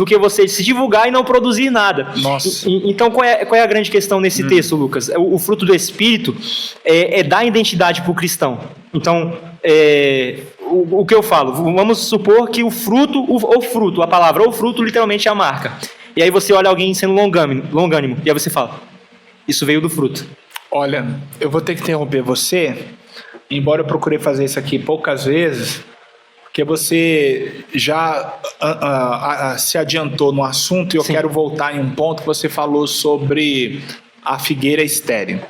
que você se divulgar e não produzir nada. Nossa. Então, qual é a grande questão nesse texto, Lucas? O fruto do Espírito é dar identidade para o cristão. Então, o que eu falo? Vamos supor que o fruto, a palavra, o fruto, literalmente é a marca. E aí você olha alguém sendo longânimo, e aí você fala: isso veio do fruto. Olha, eu vou ter que interromper você, embora eu procurei fazer isso aqui poucas vezes, porque você já se adiantou no assunto e eu quero voltar em um ponto que você falou sobre a figueira estéril.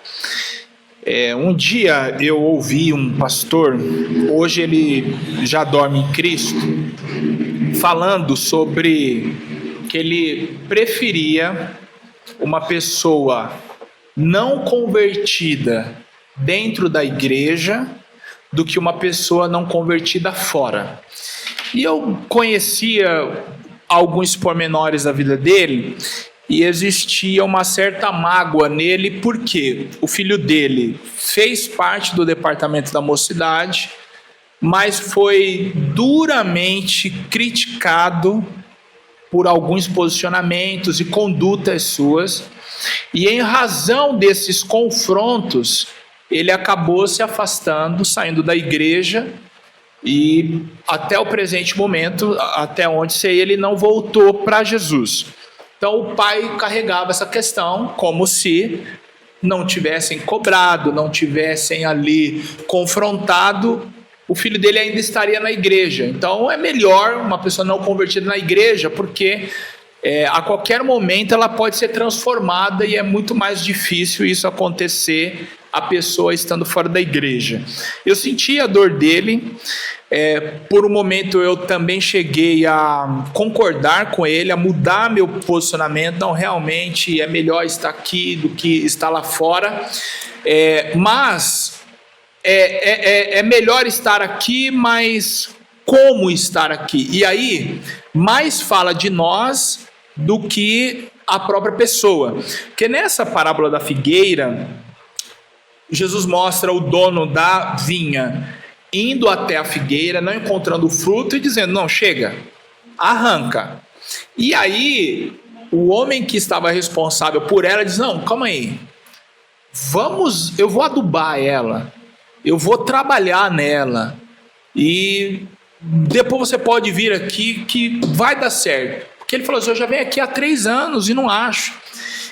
Um dia eu ouvi um pastor, hoje ele já dorme em Cristo, falando sobre que ele preferia uma pessoa não convertida dentro da igreja do que uma pessoa não convertida fora. E eu conhecia alguns pormenores da vida dele e existia uma certa mágoa nele porque o filho dele fez parte do departamento da mocidade, mas foi duramente criticado por alguns posicionamentos e condutas suas. E em razão desses confrontos, ele acabou se afastando, saindo da igreja, e até o presente momento, até onde sei, ele não voltou para Jesus. Então o pai carregava essa questão como se não tivessem cobrado, não tivessem ali confrontado, o filho dele ainda estaria na igreja. Então é melhor uma pessoa não convertida na igreja, porque a qualquer momento ela pode ser transformada e é muito mais difícil isso acontecer a pessoa estando fora da igreja. Eu senti a dor dele, por um momento eu também cheguei a concordar com ele, a mudar meu posicionamento. Não, realmente é melhor estar aqui do que estar lá fora, mas é melhor estar aqui, mas como estar aqui? E aí, mais fala de nós do que a própria pessoa. Porque nessa parábola da figueira, Jesus mostra o dono da vinha indo até a figueira, não encontrando o fruto e dizendo: não, chega, arranca. E aí, o homem que estava responsável por ela diz: não, calma aí, eu vou adubar ela, eu vou trabalhar nela, e depois você pode vir aqui que vai dar certo. Porque ele falou assim: eu já venho aqui há 3 anos e não acho.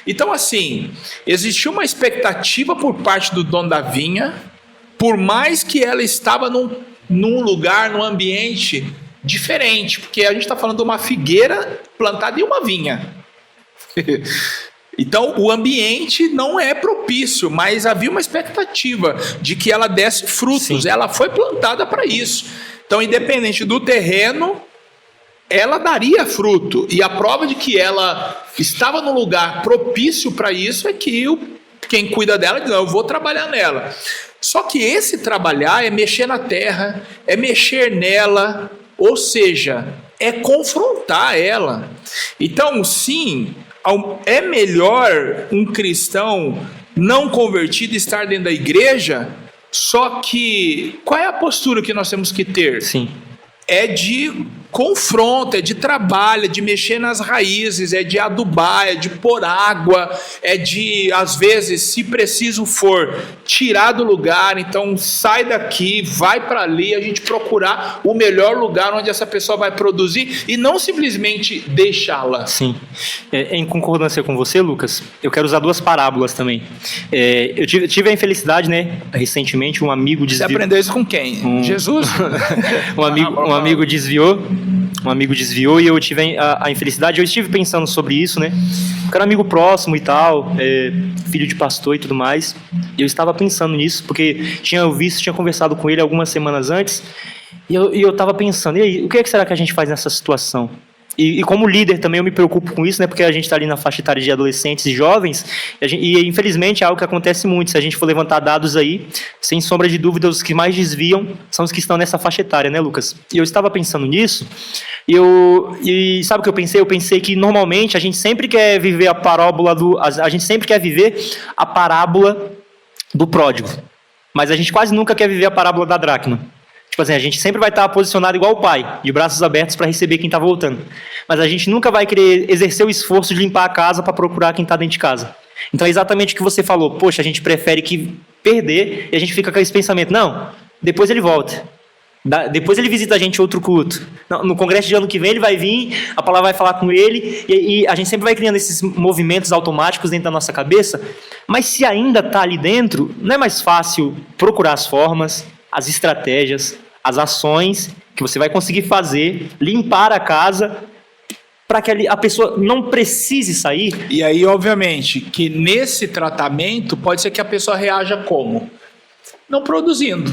Então, assim, existiu uma expectativa por parte do dono da vinha, por mais que ela estava num lugar, num ambiente diferente, porque a gente está falando de uma figueira plantada em uma vinha. Então, o ambiente não é propício, mas havia uma expectativa de que ela desse frutos. Sim. Ela foi plantada para isso. Então, independente do terreno, ela daria fruto. E a prova de que ela estava num lugar propício para isso é que quem cuida dela diz: não, eu vou trabalhar nela. Só que esse trabalhar é mexer na terra, é mexer nela, ou seja, é confrontar ela. Então, sim, é melhor um cristão não convertido estar dentro da igreja, só que qual é a postura que nós temos que ter? Sim. É de confronto, é de trabalho, é de mexer nas raízes, é de adubar, é de pôr água, é de, às vezes, se preciso for, tirar do lugar. Então sai daqui, vai para ali, a gente procurar o melhor lugar onde essa pessoa vai produzir e não simplesmente deixá-la. Sim. Em concordância com você, Lucas, eu quero usar 2 parábolas também. Eu tive a infelicidade, né, recentemente, um amigo desviou... Você aprendeu isso com quem? Jesus? um amigo desviou e eu tive a infelicidade. Eu estive pensando sobre isso, né? Eu era amigo próximo e tal, filho de pastor e tudo mais. E eu estava pensando nisso, porque tinha conversado com ele algumas semanas antes, e eu estava pensando, e aí, o que será que a gente faz nessa situação? E como líder também eu me preocupo com isso, né? Porque a gente está ali na faixa etária de adolescentes e jovens, e infelizmente é algo que acontece muito. Se a gente for levantar dados aí, sem sombra de dúvida, os que mais desviam são os que estão nessa faixa etária, né, Lucas? E eu estava pensando nisso, e sabe o que eu pensei? Eu pensei que normalmente a gente sempre quer viver a parábola do pródigo, mas a gente quase nunca quer viver a parábola da dracma. Tipo assim, a gente sempre vai estar posicionado igual o pai, de braços abertos para receber quem está voltando. Mas a gente nunca vai querer exercer o esforço de limpar a casa para procurar quem está dentro de casa. Então é exatamente o que você falou. Poxa, a gente prefere que perder e a gente fica com esse pensamento. Não, depois ele volta. Depois ele visita a gente em outro culto. No congresso de ano que vem ele vai vir, a palavra vai falar com ele e a gente sempre vai criando esses movimentos automáticos dentro da nossa cabeça. Mas se ainda está ali dentro, não é mais fácil procurar as formas, as estratégias, as ações que você vai conseguir fazer, limpar a casa, para que a pessoa não precise sair? E aí, obviamente, que nesse tratamento pode ser que a pessoa reaja como? Não produzindo.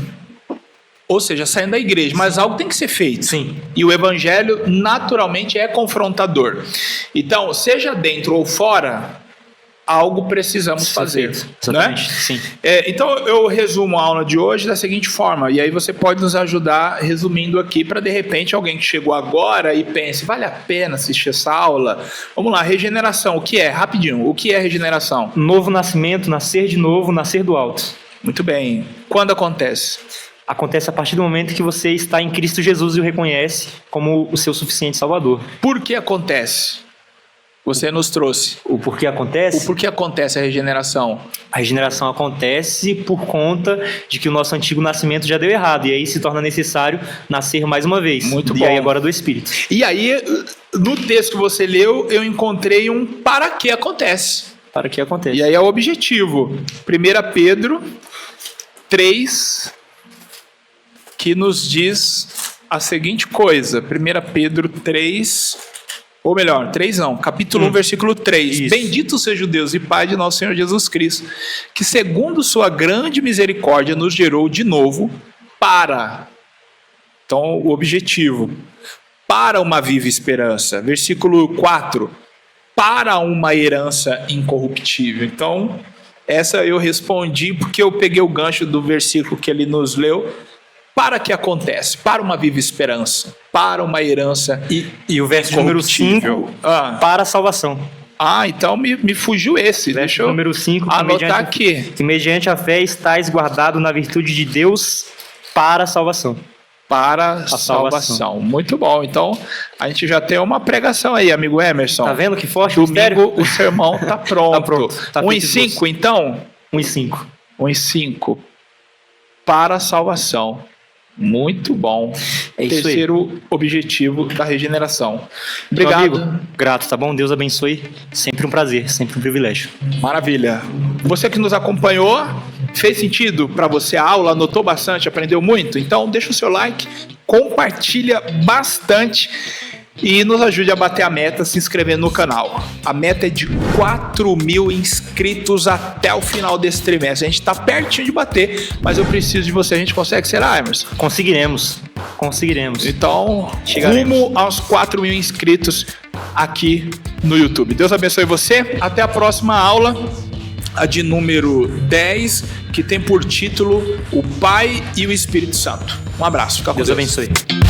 Ou seja, saindo da igreja, mas algo tem que ser feito. Sim. E o evangelho, naturalmente, é confrontador. Então, seja dentro ou fora, algo precisamos fazer. Exatamente, né? Sim. Então eu resumo a aula de hoje da seguinte forma, e aí você pode nos ajudar resumindo aqui para de repente alguém que chegou agora e pense, vale a pena assistir essa aula? Vamos lá, regeneração, o que é? Rapidinho, o que é regeneração? Novo nascimento, nascer de novo, nascer do alto. Muito bem. Quando acontece? Acontece a partir do momento que você está em Cristo Jesus e o reconhece como o seu suficiente Salvador. Por que acontece? Você nos trouxe. O porquê acontece? O porquê acontece a regeneração? A regeneração acontece por conta de que o nosso antigo nascimento já deu errado. E aí se torna necessário nascer mais uma vez. Muito bom. E aí agora do Espírito. E aí, no texto que você leu, eu encontrei um para que acontece. Para que acontece. E aí é o objetivo. 1 Pedro 3, que nos diz a seguinte coisa. 1 Pedro 3... Ou melhor, 3 não, capítulo 1, versículo 3. Isso. Bendito seja o Deus e Pai de nosso Senhor Jesus Cristo, que segundo sua grande misericórdia nos gerou de novo para, então o objetivo, para uma viva esperança. Versículo 4, para uma herança incorruptível. Então, essa eu respondi porque eu peguei o gancho do versículo que ele nos leu. Para que acontece? Para uma viva esperança, para uma herança e o verso número 5, para a salvação. Então me fugiu esse. Verso Deixa eu número 5, anotar aqui. Que mediante a fé estáis guardado na virtude de Deus para a salvação. Para a salvação. Muito bom. Então, a gente já tem uma pregação aí, amigo Emerson. Tá vendo que forte? Domingo o sermão tá pronto. Tá pronto. Tá 1 e 5, então? 1 e 5. 1 e 5. Para a salvação. Muito bom. É isso. Terceiro objetivo da regeneração. Obrigado. Amigo, grato, tá bom? Deus abençoe. Sempre um prazer, sempre um privilégio. Maravilha. Você que nos acompanhou, fez sentido para você a aula? Anotou bastante, aprendeu muito? Então deixa o seu like, compartilha bastante e nos ajude a bater a meta se inscrevendo no canal. A meta é de 4.000 inscritos até o final desse trimestre. A gente está pertinho de bater, mas eu preciso de você. A gente consegue, será, Emerson? Conseguiremos. Então, rumo aos 4.000 inscritos aqui no YouTube. Deus abençoe você. Até a próxima aula, a de número 10, que tem por título O Pai e o Espírito Santo. Um abraço. Fica com Deus. Deus abençoe.